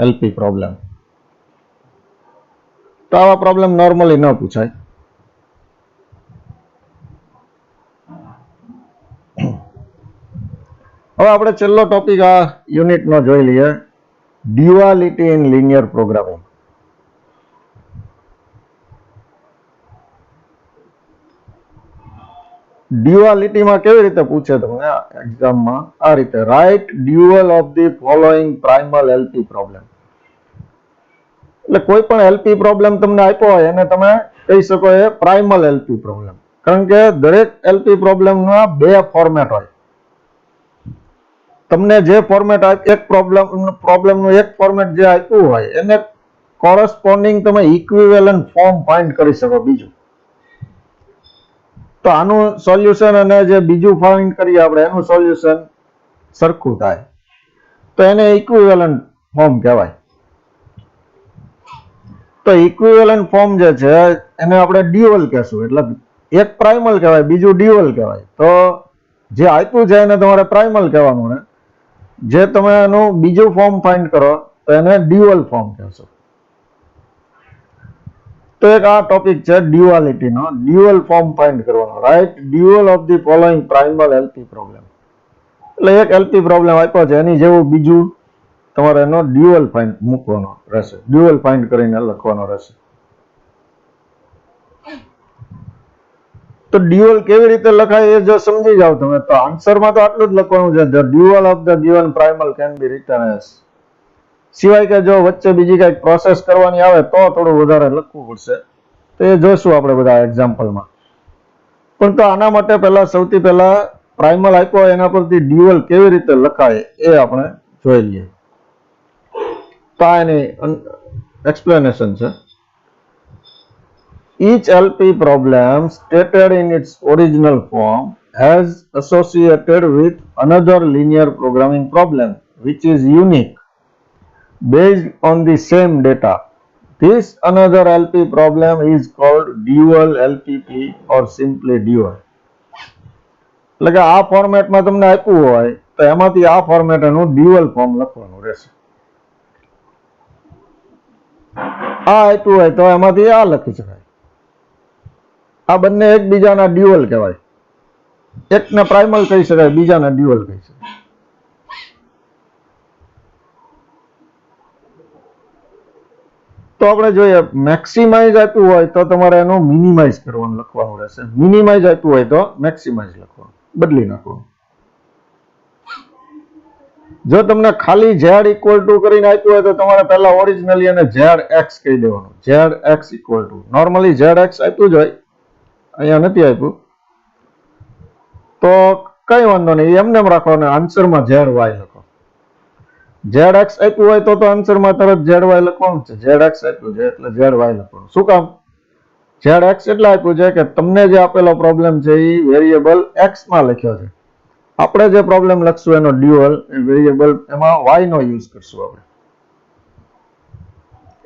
LP problem. તો આવા problem normally ન પૂછાય. હવે આપણે છેલ્લો ટોપિક આ યુનિટનો જોઈ લઈએ, ડ્યુઆલિટી ઇન લિનિયર પ્રોગ્રામિંગ. ડ્યુઆલિટીમાં કેવી રીતે પૂછે તમને એક્ઝામમાં? આ રીતે, write dual of the following primal LP problem. એટલે કોઈ પણ એલપી પ્રોબ્લેમ તમને આપ્યો હોય એને તમે કહી શકો એ પ્રાઇમલ એલપી પ્રોબ્લેમ, કારણ કે દરેક એલપી પ્રોબ્લેમના બે ફોર્મેટ હોય. તમને જે ફોર્મેટ એક પ્રોબ્લેમનું એક ફોર્મેટ જે આપ્યું હોય એને કોરસ્પોન્ડિંગ તમે ઇક્વિવેલન્ટ ફોર્મ ફાઇન્ડ કરી શકો બીજું. તો આનું સોલ્યુશન અને જે બીજું ફાઇન્ડ કરીએ આપણે એનું સોલ્યુશન સરખું થાય, તો એને ઇક્વિવેલન્ટ ફોર્મ કહેવાય. તો ઇક્વિવેલન્ટ ફોર્મ જે છે એને આપણે ડ્યુઅલ કહેશું, એટલે એક પ્રાઇમલ કહેવાય બીજું ડ્યુઅલ કહેવાય. તો જે આપ્યું છે એને તમારે પ્રાઇમલ કહેવાનું ને જે તમે એનું બીજું ફોર્મ ફાઇન્ડ કરો તો એને ડ્યુઅલ ફોર્મ કહેશો. તો એક આ ટોપિક છે ડ્યુઆલિટી નો, ડ્યુઅલ ફોર્મ ફાઇન્ડ કરવાનો, write dual of the following primal LP problem. એટલે એક એલપી પ્રોબ્લેમ આપ્યો છે એની જેવું બીજું તમારે એનો ડ્યુઅલ ફાઇન્ડ મૂકવાનો રહેશે, ડ્યુઅલ ફાઇન્ડ કરીને લખવાનો રહેશે. તો ડ્યુઅલ કેવી રીતે લખાય એ જો સમજી જાવ તમે તો આન્સરમાં તો આટલું જ લખવાનું છે, the dual of the given primal can be written as. સિવાય કે જો વચ્ચે બીજી કઈક પ્રોસેસ કરવાની આવે તો થોડું વધારે લખવું પડશે, તો એ જોઈશું આપણે બધા એક્ઝામ્પલમાં. પણ તો આના માટે પહેલા સૌથી પહેલા પ્રાઇમલ આપ્યો હોય એના પરથી ડ્યુઅલ કેવી રીતે લખાય એ આપણે જોઈ લઈએ. તો આ એની એક્સપ્લેનેશન છે. Each LP problem stated in its original form has associated with another linear programming problem which is unique based on the same data. This another LP problem is called dual LPP or simply dual. એટલે કે આ ફોર્મેટમાં તમને આપ્યું હોય તો એમાંથી આ ફોર્મેટ એનું ડ્યુઅલ ફોર્મ લખવાનું રહેશે. આ આપ્યું હોય તો એમાંથી આ લખી શકાય. આ બંને એકબીજાના ડ્યુઅલ કહેવાય, એકને પ્રાઇમલ કહી શકાય, બીજાને ડ્યુઅલ કહી શકાય. તો આપણે જોઈએ મેક્સિમાઇઝ આપ્યું હોય તો તમારે એનું મિનિમાઇઝ કરવાનું લખવાનું રહેશે, મિનિમાઇઝ આપ્યું હોય તો મેક્સિમાઇઝ લખવાનું, બદલી નાખવાનું. જો તમને ખાલી ઝેડ ઇક્વલ ટુ કરીને આપ્યું હોય તો તમારે પહેલા ઓરિજિનલી એને ઝેડ એક્સ કહી દેવાનું, Z x equal to. Normally Z x આપ્યું જ હોય, અહીંયા નથી આપ્યું તો કઈ વાંધો નહીં, એમને એમ રાખો અને આન્સરમાં ઝેડ વાય લખો. ઝેડ એક્સ આપ્યું હોય તો આન્સરમાં તરત ઝેડ વાય લખવાનું છે, ઝેડ એક્સ આપ્યું છે એટલે ઝેડ વાય લખવાનું. શું કામ? ઝેડ એક્સ એટલે આપ્યું છે કે તમને જે આપેલો પ્રોબ્લેમ છે એ વેરિયેબલ એક્સ માં લખ્યો છે. આપણે જે પ્રોબ્લેમ લખશું એનો ડ્યુઅલ વેરિયેબલ એમાં વાય નો યુઝ કરશું આપણે.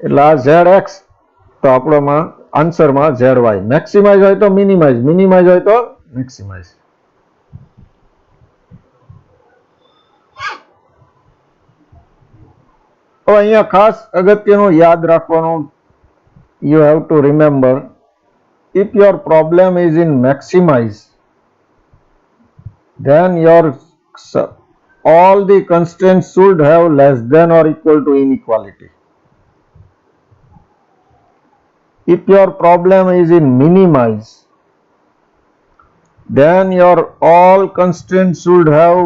એટલે આ ઝેડ એક્સ તો આપણોમાં આન્સરમાં ઝેડ વાય. મેક્સિમાઇઝ હોય તો મિનિમાઇઝ, મિનિમાઇઝ હોય તો મેક્સિમાઇઝ. હવે અહીંયા ખાસ અગત્યનું યાદ રાખવાનું, you have to remember, if your problem is in maximise then your all the constraints should have less than or equal to inequality. If your problem is in minimize, then your all constraints should have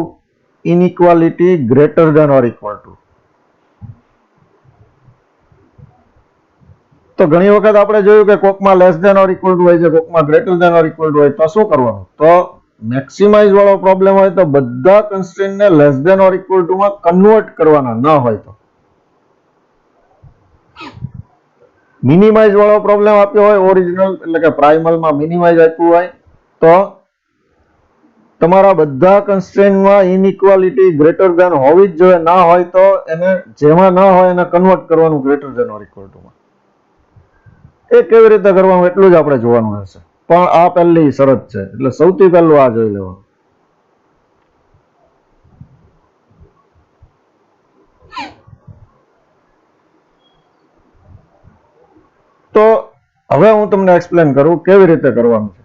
inequality greater than or equal to. તો ઘણી વખત આપણે જોયું કે કોકમાં less than or equal to હોય છે, કોકમાં greater than or equal to હોય, તો શું કરવાનું? તો મેક્સિમાઇઝ વાળો પ્રોબ્લેમ હોય તો બધા કન્સ્ટ્રેન્ટ ને less than or equal to માં કન્વર્ટ કરવાના, ન હોય તો. મિનિમાઇઝ વાળો પ્રોબ્લેમ આપ્યો હોય ઓરિજિનલ એટલે કે પ્રાઇમલ માં મિનિમાઇઝ આપ્યું હોય તો તમારા બધા કન્સ્ટ્રેન્ટમાં ઇનઇક્વાલિટી ગ્રેટર ધેન હોવી જ જોઈએ, ના હોય તો એને જેમાં ન હોય એને કન્વર્ટ કરવાનું greater than or equal to માં. એ કેવી રીતે કરવાનું એટલું જ આપણે જોવાનું રહેશે. પણ આ પહેલી શરત છે એટલે સૌથી પહેલું આ જોઈ લેવાનું. તો હવે હું તમને એક્સપ્લેન કરું કેવી રીતે કરવાનું છે.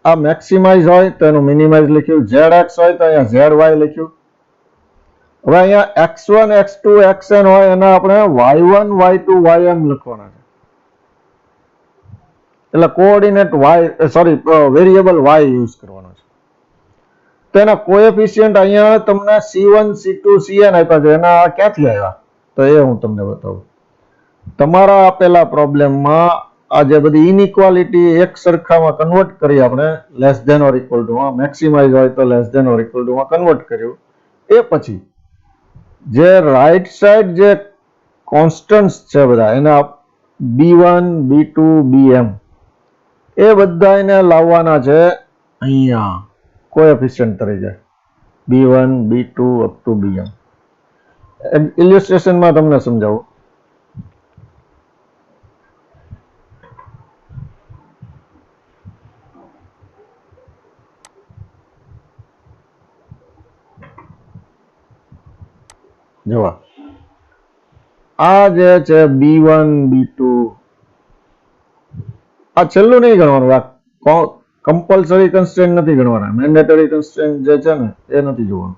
આ મેક્સિમાઇઝ હોય તો એનું મિનિમાઇઝ લખ્યું, ઝેડ એક્સ હોય તો અહીંયા ઝેડ વાય લખ્યું. હવે અહીંયા x1 x2 xn હોય એના આપણે y1 y2 ym લખવાના છે. એટલે coordinate y sorry variable y use કરવાનો છે. તો એના કોએફિશિયન્ટ અહીંયા તમને c1 c2 cn આપ્યા છે, એના ક્યાંથી આવ્યા તો એ હું તમને બતાવું. તમારા આપેલા પ્રોબ્લેમમાં આ જે બધી ઇનઇક્વાલિટી એક સરખામાં કન્વર્ટ કરી આપણે less than or equal to માં, મેક્સિમાઇઝ હોય તો less than or equal to માં કન્વર્ટ કર્યું. એ પછી જે રાઈટ સાઈડ જે કોન્સ્ટન્ટ્સ છે બધા એના b1 b2 bm એ બધા એને લાવવાના છે અહીંયા કોએફિશિયન્ટ તરીકે b1 b2 up to bm. ઇલ્યુસ્ટ્રેશનમાં તમને સમજાવું. જોવા આ જે છે b1 b2 આ છેલ્લું નહીં ગણવાનું, આ કમ્પલસરી કન્સ્ટ્રેન્ટ નથી ગણવાના, મેન્ડેટરી કન્સ્ટ્રેન્ટ જે છે ને એ નથી જોવાનું.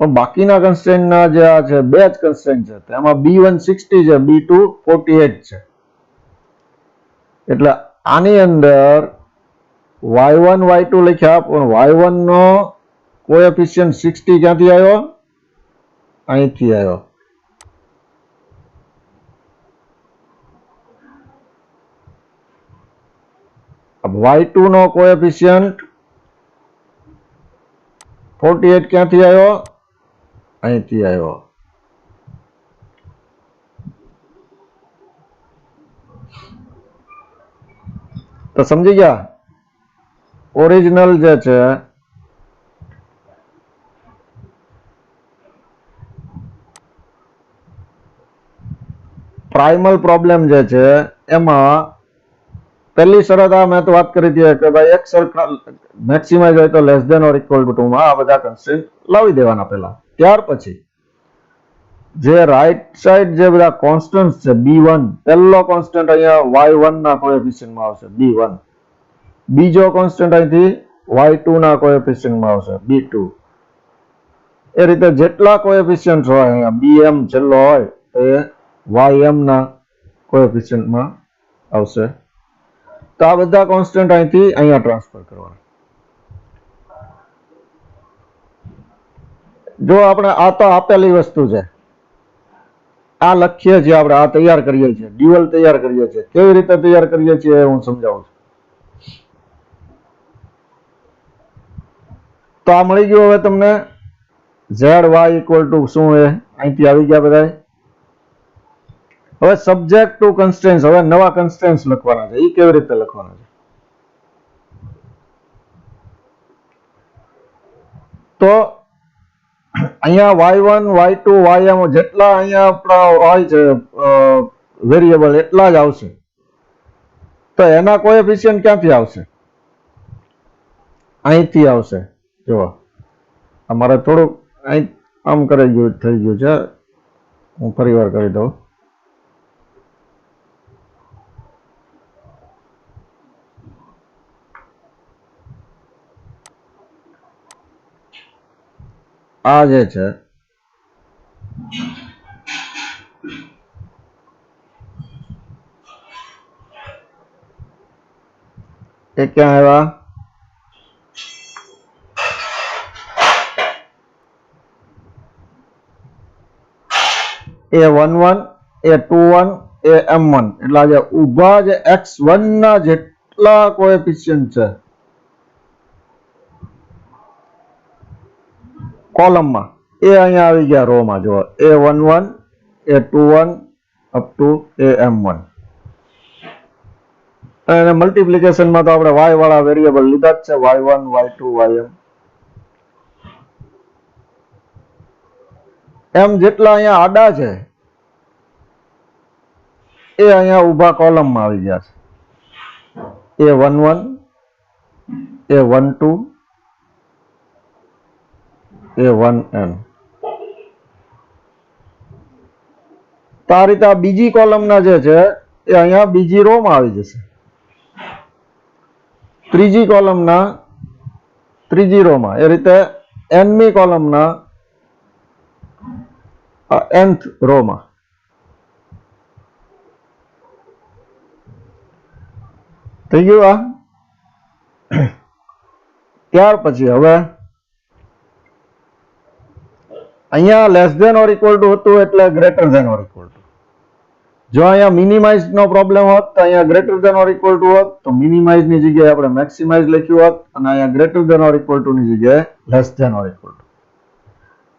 પણ બાકીના કન્સ્ટ્રેન્ટના જે આ છે બે જ કન્સ્ટ્રેન્ટ છે, તેમાં B1 60 છે, B2 48 છે. એટલે આની અંદર y1 y2 લખ્યા, પણ y1 નો કોએફિશિયન્ટ 60 ક્યાંથી આવ્યો? અહીંથી આવ્યો. y2 નો કોએફિશિયન્ટ 48 ક્યાંથી આવ્યો? અહીંથી આવ્યો. તો સમજી ગયા? ઓરિજિનલ જે છે પ્રાઇમલ પ્રોબ્લેમ જે છે એમાં પહેલી શરત આ મેં તો વાત કરી હતી કે ભાઈ એક સરખા મેક્સિમાઇઝ હોય તો less than or equal to 2 માં આ બધા કન્સ્ટ્રેન્ટ લાવી દેવાના પહેલા. ત્યાર પછી જે રાઈટ સાઈડ જે બધા કોન્સ્ટન્ટ્સ છે B1, પહેલો કોન્સ્ટન્ટ અહીંયા y1 ના કોએફિશિયન્ટમાં આવશે B1, બીજો કોન્સ્ટન્ટ અહીંથી y2 ના કોએફિશિયન્ટમાં આવશે B2. એ રીતે જેટલા કોએફિશિયન્ટ હોય અહીંયા bm છેલ્લો હોય એ ym ના કોએફિશિયન્ટમાં આવશે. તો આ બધા કોન્સ્ટન્ટ અહીંથી અહીંયા ટ્રાન્સફર કરવાના. જો આપણે આ તો આપેલી વસ્તુ છે, આ લખીએ છીએ આપણે, આ તૈયાર કરીએ છીએ, ડ્યુઅલ તૈયાર કરીએ છીએ. કેવી રીતે તૈયાર કરીએ છીએ હું સમજાવું છું. તો આ મળી ગયું હવે તમને. zy ઇક્વલ ટુ શું છે? અહીંથી આવી ગયા બધા. હવે સબ્જેક્ટ ટુ કન્સ્ટ્રેન્ટ્સ, હવે નવા કન્સ્ટ્રેન્ટ્સ લખવાના છે. એ કેવી રીતે લખવાના છે? તો અહીંયા y1 y2 ym જેટલા અહીંયા આપણા હોય છે વેરિયેબલ એટલા જ આવશે. તો એના કોએફિશિયન્ટ ક્યાંથી આવશે? અહીંથી આવશે. જુઓ અમારે થોડુંક અહીં આમ કરી ગયું થઈ ગયું છે, હું ફરી વાર કરી દઉં. આ જે છે એ ક્યાં આવ્યા? A11 A21 AM1. એટલે જે ઊભા જે x1 ના જેટલા કોએફિશિયન્ટ છે કોલમમાં એ અહીંયા આવી ગયા રોમાં. જો A11 A21 up to AM1. અને મલ્ટીપ્લિકેશનમાં તો આપણે y વાળા વેરિયેબલ લીધા જ છે, y1 y2 ym. એમ જેટલા અહીંયા આડા છે એ અહીંયા ઊભા કોલમમાં આવી ગયા છે. A11 A12 A1n. તો આ રીતે આ બીજી કોલમના જે છે એ અહીંયા બીજી રોમાં આવી જશે. ત્રીજી કોલમના ત્રીજી રોમાં, એ રીતે nમી કોલમના nth રોમાં. થઈ ગયું આ? ત્યાર પછી હવે અહીંયા less than or equal to હતું એટલે greater than or equal to. જો અહીંયા મિનિમાઇઝ નો પ્રોબ્લેમ હોત તો અહીંયા greater than or equal to હોત, તો મિનિમાઇઝ ની જગ્યાએ આપણે મેક્સિમાઇઝ લખ્યું હોત અને અહીંયા greater than or equal to ની જગ્યાએ less than or equal to.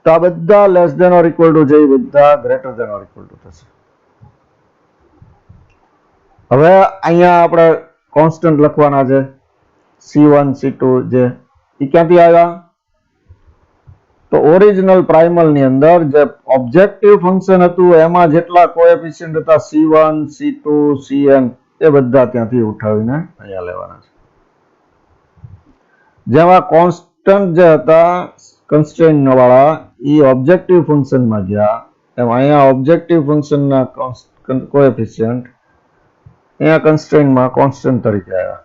તો આ બધા less than or equal to છે એ બધા greater than or equal to થશે. હવે અહીંયા આપણે કોન્સ્ટન્ટ લખવાના છે C1 C2 જે એ ક્યાંથી આવ્યા? તો ઓરિજિનલ પ્રાઇમલ ની અંદર જે ઓબ્જેક્ટિવ ફંક્શન હતું એમાં જેટલા કોએફિશિયન્ટ હતા C1 C2 Cn એ બધા ત્યાંથી ઉઠાવીને અહીંયા લેવાના છે. જેમાં કોન્સ્ટન્ટ જે હતા કન્સ્ટ્રેન્ટ વાળા એ ઓબ્જેક્ટિવ ફંક્શનમાં ગયા, એમ અહીંયા ઓબ્જેક્ટિવ ફંક્શનના કોએફિશિયન્ટ અહીંયા કન્સ્ટ્રેન્ટમાં કોન્સ્ટન્ટ તરીકે આવ્યા.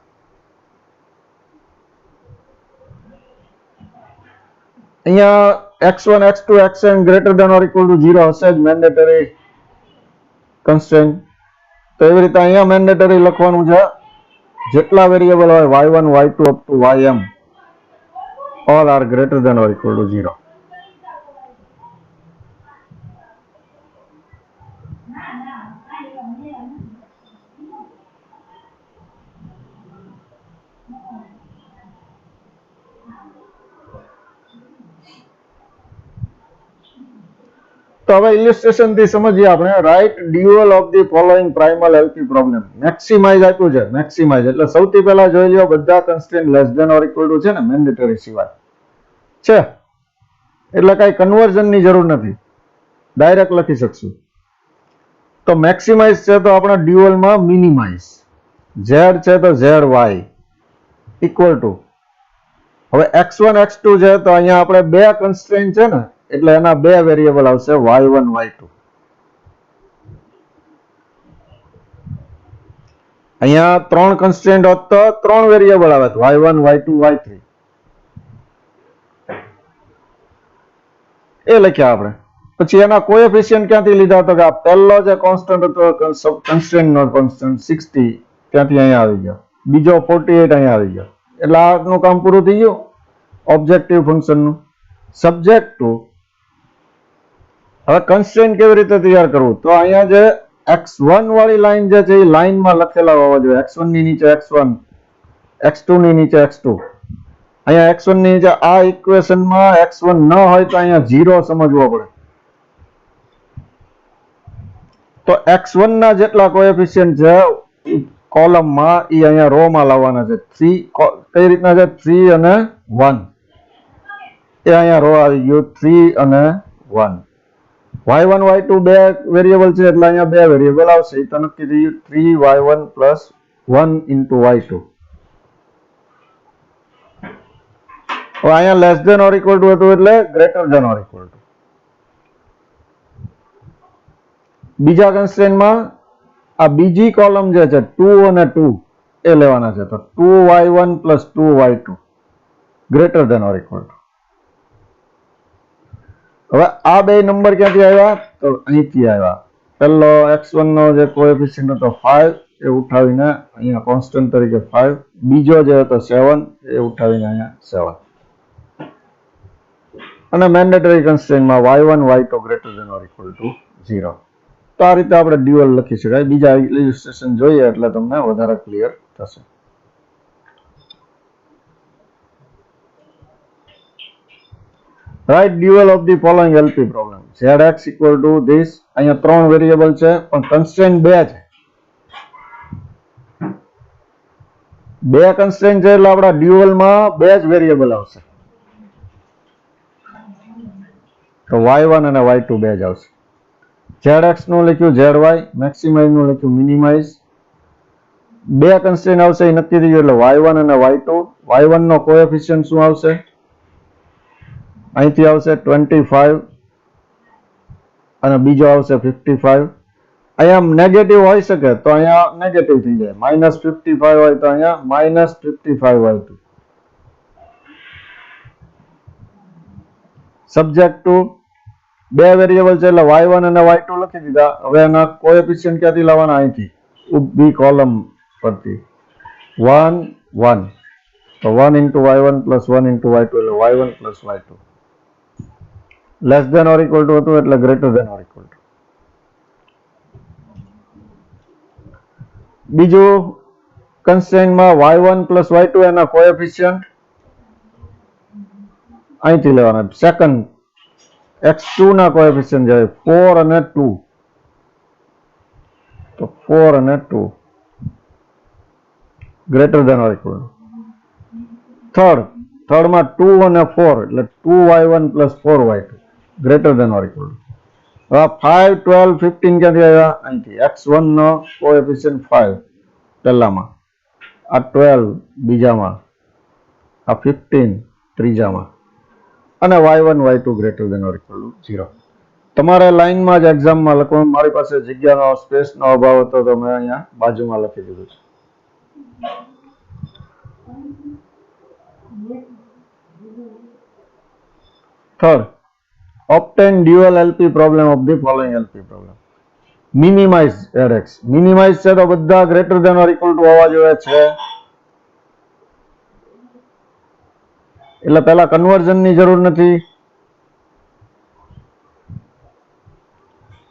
અહીંયા x1 x2 xn greater than or equal to 0 હશે જ મેન્ડેટરી કન્સ્ટ્રેન્ટ. તો એવી રીતે અહીંયા મેન્ડેટરી લખવાનું છે જેટલા વેરિયેબલ હોય y1 y2 up to ym all are greater than or equal to 0. તો હવે ઇલિસ્ટ્રેશન થી સમજીએ આપણે. Write dual of the following primal LP problem. Maximise આપ્યું છે. મેક્સિમાઇઝ એટલે સૌથી પહેલા જોઈ લ્યો બધા constraint less than or equal to છે ને મેન્ડેટરી સિવાય છે એટલે કઈ કન્વર્ઝન ની જરૂર નથી, ડાયરેક્ટ લખી શકશું. તો મેક્સિમાઇઝ છે તો આપણા ડ્યુઅલમાં મિનિમાઇઝ. z છે તો zy ઇક્વલ ટુ, હવે x1 x2 છે તો અહીંયા આપણે બે કન્સ્ટ્રેન્ટ છે ને એટલે એના બે વેરિયેબલ આવશે y1 y2. અહીંયા ત્રણ કન્સ્ટ્રેન્ટ હોત તો ત્રણ વેરિયેબલ આવે y1 y2 y3 એ લખ્યા આપણે. પછી એના કોએફિશિયન્ટ ક્યાંથી લીધા તો કે આ પહેલો જે કોન્સ્ટન્ટ હતો કન્સ્ટ્રેન્ટ નો કોન્સ્ટન્ટ 60 ત્યાંથી અહીંયા આવી ગયો, બીજો 48 અહીંયા આવી ગયો. એટલે આનું કામ પૂરું થઈ ગયું ઓબ્જેક્ટિવ ફંક્શન નું. સબ્જેક્ટ ટુ હવે કન્સ્ટ્રેન્ટ કેવી રીતે તૈયાર કરવું તો અહીંયા જે x1 વાળી લાઈન જે છે એ લાઈનમાં લખેલા હોવા જોઈએ. x1 ની નીચે x1, x2 ની નીચે x2. અહીંયા x1 ની નીચે આ ઇક્વેશનમાં x1 ન હોય તો અહીંયા 0 સમજવો પડે. તો x1 ના જેટલા કોએફિશિયન્ટ છે કોલમમાં એ અહીંયા રો માં લાવવાના છે. 3 કઈ રીતના છે 3 અને 1 એ અહીંયા રો આવી ગયો 3 અને 1. y1 y2 બે વેરિયેબલ છે એટલે અહીંયા બે વેરિયેબલ આવશે. તો નક્કી થઈ ગયું 3y1 પ્લસ 1 ઇન્ટુ y2. હવે અહીંયા less than or equal to હતું એટલે greater than or equal to. બીજા કન્સ્ટ્રેન્ટમાં આ બીજી કોલમ જે છે 2 અને 2 એ લેવાના છે. તો 2y1 plus 2y2 greater than or equal to. હવે આ બે નંબર ક્યાંથી આવ્યા તો અહીંથી આવ્યા. પહેલો x1 નો જે કોએફિશિયન્ટ હતો 5 એ ઉઠાવીને અહીંયા કોન્સ્ટન્ટ તરીકે 5, બીજો જે હતો 7 એ ઉઠાવીને અહીંયા 7. અને મેન્ડેટરી કન્સ્ટ્રેન્ટમાં y1 y2 greater than or equal to 0. તો આ રીતે આપણે ડ્યુઅલ લખી શકાય. બીજા ઇલિસ્ટ્રેશન જોઈએ એટલે તમને વધારે ક્લિયર થશે. Write dual of the following LP problem. zx equal to this. અહીંયા ત્રણ વેરિયેબલ છે પણ કન્સ્ટ્રેન્ટ બે છે. બે કન્સ્ટ્રેન્ટ છે એટલે આપણા ડ્યુઅલમાં બે જ વેરિયેબલ આવશે. તો y1 અને y2 બે જ આવશે. zx નું લખ્યું zy, મેક્સિમાઇઝ નું લખ્યું મિનિમાઇઝ. બે કન્સ્ટ્રેન્ટ આવશે એ નક્કી થઈ ગયું એટલે y1 અને y2. y1 નો કોએફિશિયન્ટ શું આવશે અહીંથી આવશે 25 અને બીજો આવશે 55. અહીંયા નેગેટિવ હોઈ શકે તો અહીંયા નેગેટિવ થઈ જાય. -55 હોય તો અહીંયા -55 હોય તો. સબ્જેક્ટ ટુ બે વેરિયેબલ છે એટલે y1 અને y2 લખી દીધા. હવે એના કોએફિશિયન્ટ ક્યાંથી લાવવાના અહીંથી ઊભી કોલમ પરથી 1 1. તો 1 into y1 plus 1 into y2 એટલે y1 plus y2. Less than or equal to હતું એટલે greater than or equal to. બીજું કન્સ્ટ્રેન્ટમાં y1 પ્લસ y2 એના કોએફિશિયન્ટ અહીંથી લેવાના. સેકન્ડ x2 ના કોએફિશિયન્ટ જાય 4 અને 2. તો 4 અને 2 greater than or equal to. થર્ડમાં 2 અને 4 એટલે 2y1 plus 4y2 greater than or equal to. હવે 5 12 15 ક્યાંથી આવ્યા અહીંથી. x1 નો કોએફિશિયન્ટ 5 પહેલામાં, આ 12 બીજામાં, આ 15 ત્રીજામાં અને y1 y2 greater than or equal to 0. તમારે લાઈનમાં જ એક્ઝામમાં લખવાનું, મારી પાસે જગ્યાનો સ્પેસનો અભાવ હતો તો મેં અહીંયા બાજુમાં લખી દીધું છે. Third, obtain dual LP problem of the following LP problem. Minimize ZX. Minimize છે તો બધા greater than or equal to હોવા જોઈએ છે, એટલે પહેલા કન્વર્ઝનની જરૂર નથી.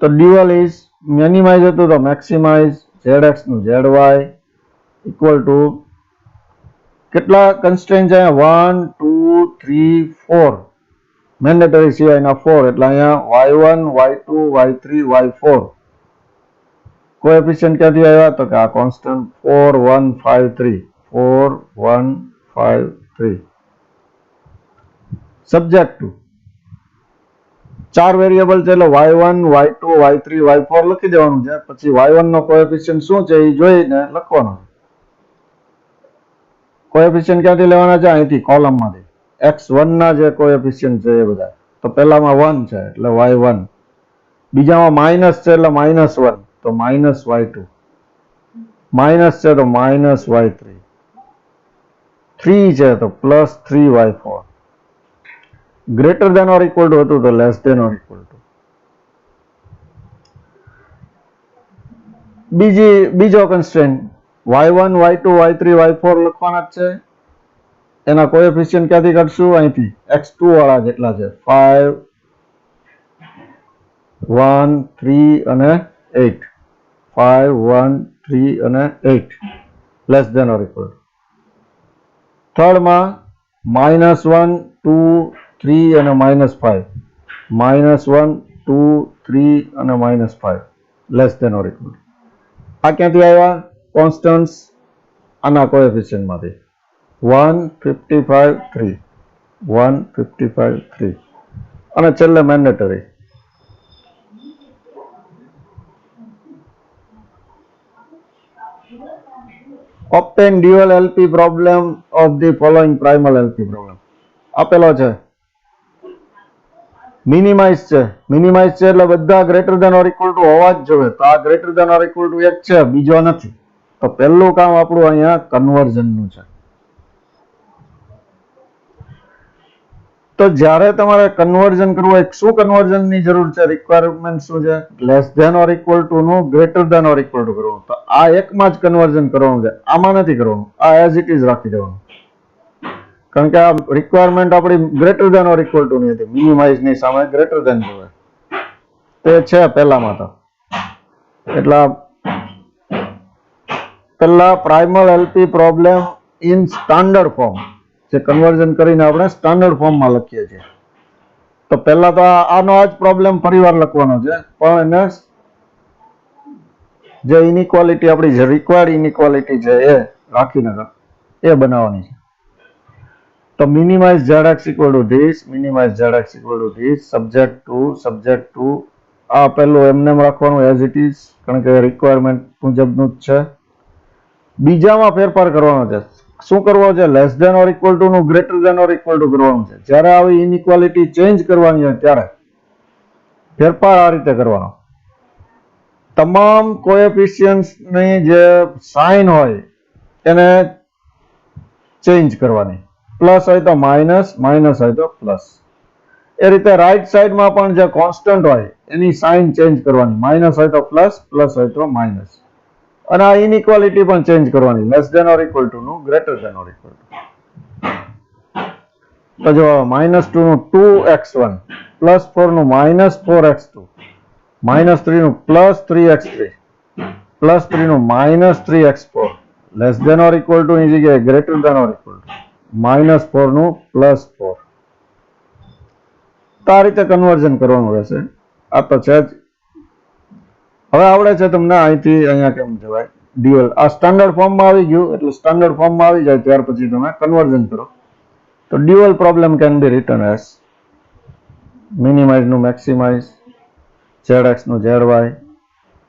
તો ડ્યુઅલ ઇઝ મિનિમાઇઝ હતું તો મેક્સિમાઇઝ ZX નું ZY ઇક્વલ ટુ કેટલા કન્સ્ટ્રેન્ટ છે? 1 2 3 4 મેન્ડેટરી સિવાયના 4, એટલે અહીંયા y1 y2 y3 y4 coefficient ક્યાંથી આવ્યા? તો કે આ કોન્સ્ટન્ટ 4 1 5 3 4 1 5 3. સબ્જેક્ટ ટુ 4 વેરિયેબલ છે એટલે y1 y2 y3 y4 લખી દેવાનું છે. પછી y1 નો કોએફિશિયન્ટ શું છે એ જોઈને લખવાનો. કોએફિશિયન્ટ ક્યાંથી લેવાના છે? અહીંથી કોલમમાંથી. x1 ના જે કોએફિશિયન્ટ છે એ બધા. તો પહેલામાં 1 છે એટલે y1, બીજામાં માઇનસ છે એટલે -1 તો -y2, માઇનસ છે તો -y3, 3 છે તો +3y4, greater than or equal to હતું તો less than or equal to. બીજો constraint y1 y2 y3 y4 લખવાના જ છે. એના કોએફિશિયન્ટ ક્યાંથી કાઢશું? અહીંથી x2 વાળા જેટલા છે 5 1 3 અને 8, 5 1 3 અને 8 less than or equal to. થર્ડમાં -1 2 3 અને -5, -1 2 3 અને -5 less than or equal to. આ ક્યાંથી આવ્યા? કોન્સ્ટન્ટ્સ આના કોએફિશિયન્ટમાંથી 1 55 3 1 55 3 અને છેલ્લે mandatory. obtain dual LP problem of the following primal LP problem. આપેલો છે મિનિમાઇઝ છે. મિનિમાઇઝ છે એટલે બધા greater than or equal to હોવા જ જોઈએ. તો આ greater than or equal to એક છે, બીજો નથી. તો પહેલું કામ આપણું અહીંયા કન્વર્ઝનનું છે. તો જ્યારે તમારે કન્વર્ઝન કરવું હોય, શું કન્વર્ઝનની જરૂર છે? રિક્વાયરમેન્ટ શું છે? Less than or equal to નું greater than or equal to કરવાનું. તો આ એકમાં જ કન્વર્ઝન કરવાનું છે, આમાં નથી કરવાનું. આ એઝ ઇટ ઇઝ રાખી દેવાનું, કારણ કે આ રિક્વાયરમેન્ટ આપણી greater than or equal to ની હતી. મિનિમાઇઝ ની સામે ગ્રેટર ધેન જોવે તે છે પહેલામાં. તો એટલા પહેલા primal LP problem in standard form, જે કન્વર્ઝન કરીને આપણે સ્ટાન્ડર્ડ ફોર્મમાં લખીએ છીએ. તો પહેલા તો આનો આ જ પ્રોબ્લેમ ફરીવાર લખવાનો છે, પણ એને જે ઇનઇક્વાલિટી આપણી જે રિક્વાયર્ડ ઇનઇક્વાલિટી છે એ રાખીને એ બનાવવાની છે. તો minimise ZX equal to this, minimise ZX equal to this, subject to આ પહેલું એમને રાખવાનું એઝ ઇટ ઇઝ, કારણ કે રિક્વાયરમેન્ટ મુજબનું જ છે. બીજામાં ફેરફાર કરવાનો છે. શું કરવો છે? Less than or equal to નું greater than or equal to કરવાનું છે. જ્યારે આવી ઇનઇક્વાલિટી ચેન્જ કરવાની હોય ત્યારે ફેરફાર આ રીતે કરવાનો. તમામ કોએફિશિયન્ટ્સની જે સાઇન હોય એને ચેન્જ કરવાની. પ્લસ હોય તો માઇનસ, માઇનસ હોય તો પ્લસ. એ રીતે રાઈટ સાઈડમાં પણ જે કોન્સ્ટન્ટ હોય એની સાઇન ચેન્જ કરવાની. માઇનસ હોય તો પ્લસ, પ્લસ હોય તો માઇનસ. અને આ ઇનઇક્વાલિટી પણ ચેન્જ કરવાની. Less than or equal to નું greater than or equal to. તો જો -2 નું 2x1, +4 નું -4x2, -3 નું +3x3, +3 નું -3x4, less than or equal to ની જગ્યાએ greater than or equal to, -4 નું +4. તો આ રીતે કન્વર્ઝન કરવાનું રહેશે. આ તો છે જ. હવે આવડે છે તમને અહીંથી અહીંયા કેમ જવાય ડ્યુઅલ. આ સ્ટાન્ડર્ડ ફોર્મમાં આવી ગયું એટલે સ્ટાન્ડર્ડ ફોર્મમાં આવી જાય ત્યાર પછી તમે કન્વર્ઝન કરો. તો dual problem can be written as minimise નું મેક્સિમાઇઝ, ZX નું ZY,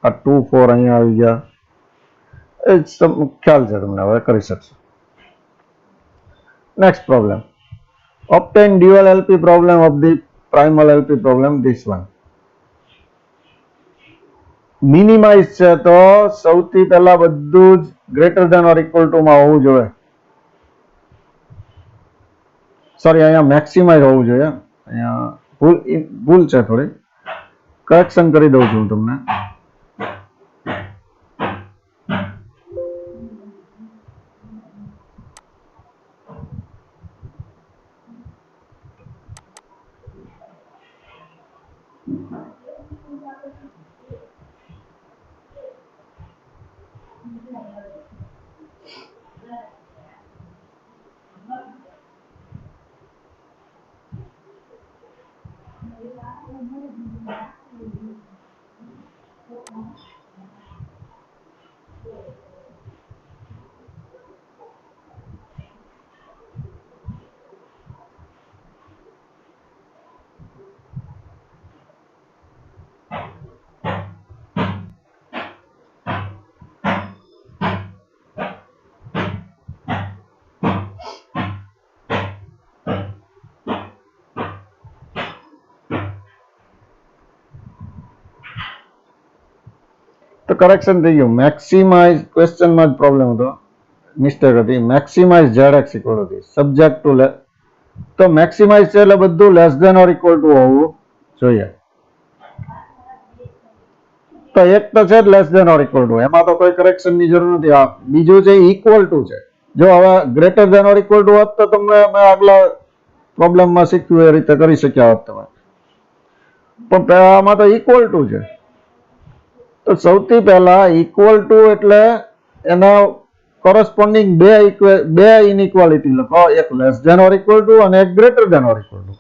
આ 2 4 અહીંયા આવી ગયા. એ ખ્યાલ છે તમને, હવે કરી શકશો. Next problem, obtain dual LP problem of the primal LP problem, this one. Minimize છે તો સૌથી પહેલા બધું જ greater than or equal to માં હોવું જોઈએ. સોરી, અહીંયા મેક્સિમાઇઝ હોવું જોઈએ. અહીંયા ભૂલ છે થોડી, કરેક્શન કરી દઉં છું તમને. તો કરેક્શન થઈ ગયું. મેક્સિમાઇઝ ક્વેશ્ચનમાં જ પ્રોબ્લેમ હતો, મિસ્ટેક હતી. મેક્સિમાઇઝ ZX ઇક્વલ હતી સબ્જેક્ટ ટુ તો મેક્સિમાઇઝ છે એટલે બધું less than or equal to હોવું જોઈએ. તો એક તો છે less than or equal to, એમાં તો કોઈ કરેક્શનની જરૂર નથી. આ બીજું છે ઇક્વલ ટુ છે. જો હવે greater than or equal to હોત તો તમને મેં આગલા પ્રોબ્લેમમાં શીખ્યું એ રીતે કરી શક્યા હોત તમે, પણ આમાં તો ઇક્વલ ટુ છે. તો સૌથી પહેલા ઇક્વલ ટુ એટલે એના કોરસ્પોન્ડિંગ બે ઇનઇક્વાલિટી લખો, એક less than or equal to અને એક greater than or equal to.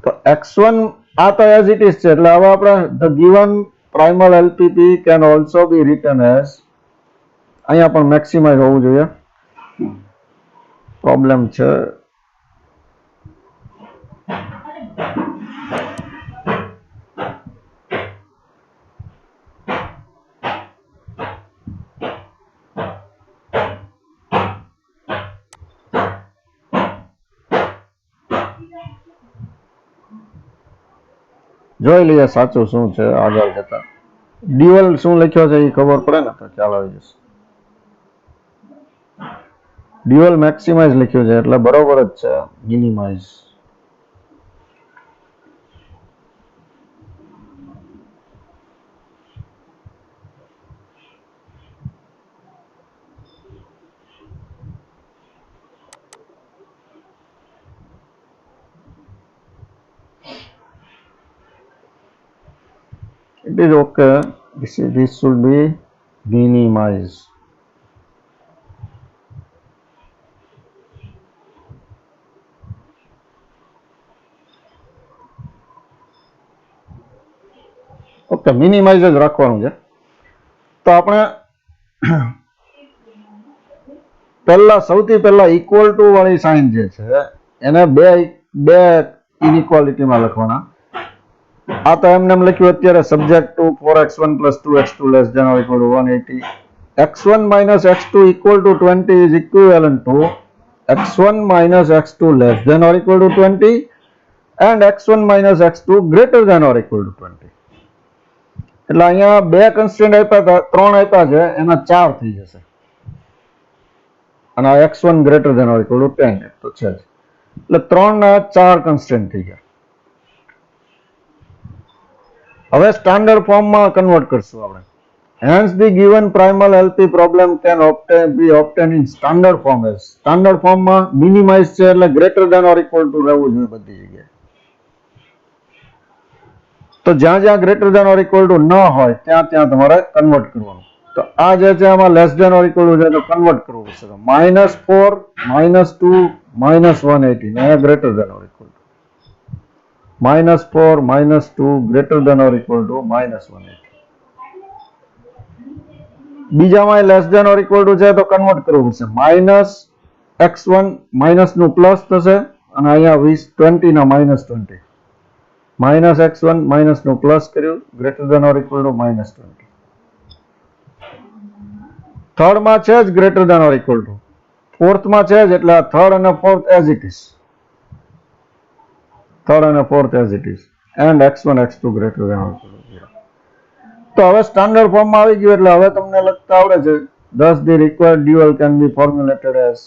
તો x1 આ તો એઝ ઇટ ઇઝ છે, એટલે હવે આપણે the given primal LPP can also be written as, અહીંયા પણ મેક્સિમાઇઝ હોવું જોઈએ. પ્રોબ્લેમ છે. જોઈ લઈએ સાચું શું છે આગળ જતા. ડ્યુઅલ શું લખ્યો છે એ ખબર પડે ને તો ખ્યાલ આવી જશે. ડ્યુઅલ મેક્સિમાઇઝ લખ્યું છે એટલે બરોબર જ છે. Minimise it is okay. This should be minimize. Okay, minimise જ રાખવાનું છે. તો આપણે સૌથી પહેલા ઇક્વલ ટુ વાળી સાઇન જે છે એને બે ઇનઇક્વાલિટીમાં લખવાના. આ તો એમને એમ લખ્યું અત્યારે subject to 4x1 + 2x2 less than or equal to 180. x1 - x2 equal to 20 is equivalent to x1 - x2 less than or equal to 20 and x1 - x2 greater than or equal to 20. એટલે અહીંયા બે constraint આપ્યા હતા, ત્રણ આપ્યા છે, એના 4 થઈ જશે. અને x1 greater than or equal to 10 તો છે જ, એટલે 3 ના 4 કન્સ્ટ્રેન્ટ થઈ ગયા. હવે સ્ટાન્ડર્ડ ફોર્મમાં કન્વર્ટ કરશું આપણે. Hence the given primal LP problem can be obtain in standard form as. Standard ફોર્મમાં મિનિમાઇઝ છે એટલે greater than or equal to રહેવું જોઈએ બધી જગ્યાએ. તો જ્યાં greater than or equal to ન હોય ત્યાં તમારે કન્વર્ટ કરવાનું. તો આ જે છે આમાં less than or equal to છે તો કન્વર્ટ કરવું પડશે. -4 -2 -180 ને greater than or equal to -4 -2 greater than or equal to -180. બીજામાં less than or equal to છે તો કન્વર્ટ કરવું પડશે. -x1 માઇનસ નું પ્લસ થશે અને અહીંયા 20 ના -20. -x1 માઇનસ નું પ્લસ કર્યું greater than or equal to -20. Third માં છે જ greater than or equal to, fourth માં છે જ, એટલે થર્ડ અને fourth as it is. Third અને fourth as it is. and x1 x2 greater than or equal to 0. તો હવે સ્ટાન્ડર્ડ ફોર્મમાં આવી ગયું એટલે હવે તમને લખતા આવડે છે. thus the required dual can be formulated as.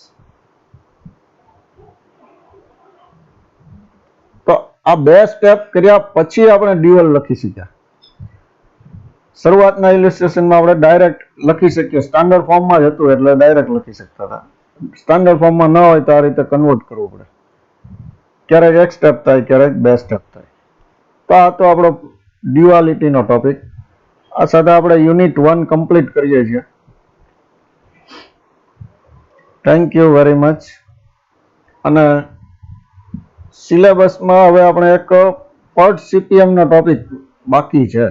તો આ બે સ્ટેપ કર્યા પછી આપણે ડ્યુઅલ લખી શક્યા. શરૂઆતના ઇલિસ્ટ્રેશનમાં આપણે ડાયરેક્ટ લખી શકીએ, સ્ટાન્ડર્ડ ફોર્મમાં જ હતું એટલે ડાયરેક્ટ લખી શકતા હતા. સ્ટાન્ડર્ડ ફોર્મમાં ન હોય તો આ રીતે કન્વર્ટ કરવું પડે. ક્યારેક એક સ્ટેપ થાય, ક્યારેક બે સ્ટેપ થાય. તો આ તો આપણો ડ્યુઆલિટીનો ટોપિક. આ સાથે આપણે યુનિટ 1 કમ્પ્લીટ કરીએ છીએ. Thank you very much. અને સિલેબસમાં હવે આપણે એક પર્ટ સીપીએમ નો ટોપિક બાકી છે.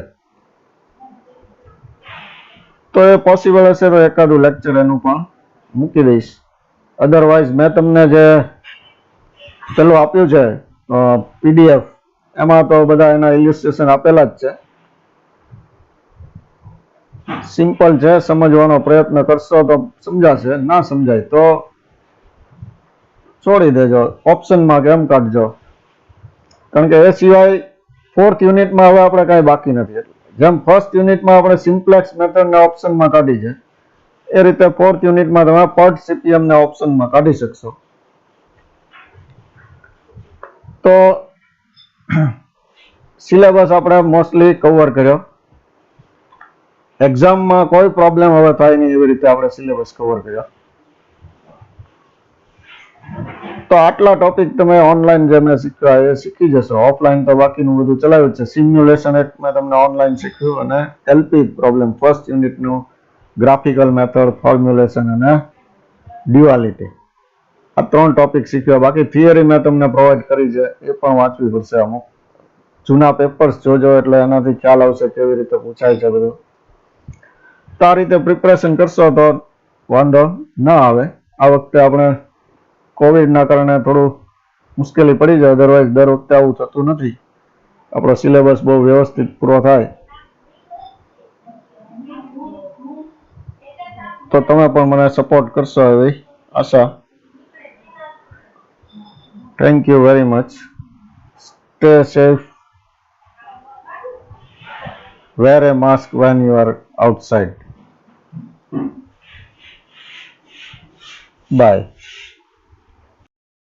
તો એ પોસિબલ હશે તો એકાદું લેક્ચર એનું પણ મૂકી દઈશ. અધરવાઇઝ મેં તમને જે પેલું આપ્યું છે પીડીએફ, એમાં તો બધા એના ઇલ્યુસ્ટ્રેશન આપેલા જ છે. સિમ્પલ છે, સમજવાનો પ્રયત્ન કરશો તો સમજાશે, ના સમજાય તો છોડી દેજો, ઓપ્શનમાં કેમ કાઢજો. કારણ કે એ સિવાય 4th યુનિટમાં હવે આપણે કાંઈ બાકી નથી. જેમ ફર્સ્ટ યુનિટમાં આપણે સિમ્પ્લેક્સ મેથડને ઓપ્શનમાં કાઢી છે, એ રીતે 4th યુનિટમાં તમે પર્ટ સીપીએમને ઓપ્શનમાં કાઢી શકશો. તો સિલેબસ આપણે મોસ્ટલી કવર કર્યો. એક્ઝામમાં કોઈ પ્રોબ્લેમ હવે થાય નહીં એવી રીતે આપણે સિલેબસ કવર કર્યો. તો આટલા ટોપિક તમે ઓનલાઈન જે મેં શીખવ્યા એ શીખી જશો. ઓફલાઈન તો બાકીનું બધું ચલાવ્યું છે. સિમ્યુલેશન એક મેં તમને ઓનલાઈન શીખ્યું, અને એલપી પ્રોબ્લેમ ફર્સ્ટ યુનિટનું ગ્રાફિકલ મેથડ, ફોર્મ્યુલેશન અને ડ્યુઆલિટી, આ 3 ટોપિક શીખ્યા. બાકી થિયરી મેં તમને પ્રોવાઈડ કરી છે, એ પણ વાંચવી પડશે. અમુક જૂના પેપર્સ જોજો એટલે એનાથી ખ્યાલ આવશે કેવી રીતે પૂછાય છે બધું. તો આ રીતે પ્રિપરેશન કરશો તો વાંધો ના આવે. આ વખતે આપણે કોવિડના કારણે થોડું મુશ્કેલી પડી જાય, અધરવાઇઝ દર વખતે આવું થતું નથી. આપણો સિલેબસ બહુ વ્યવસ્થિત પૂરો થાય તો તમે પણ મને સપોર્ટ કરશો એવી આશા. Thank you very much. Stay safe. wear a mask when you are outside. Bye.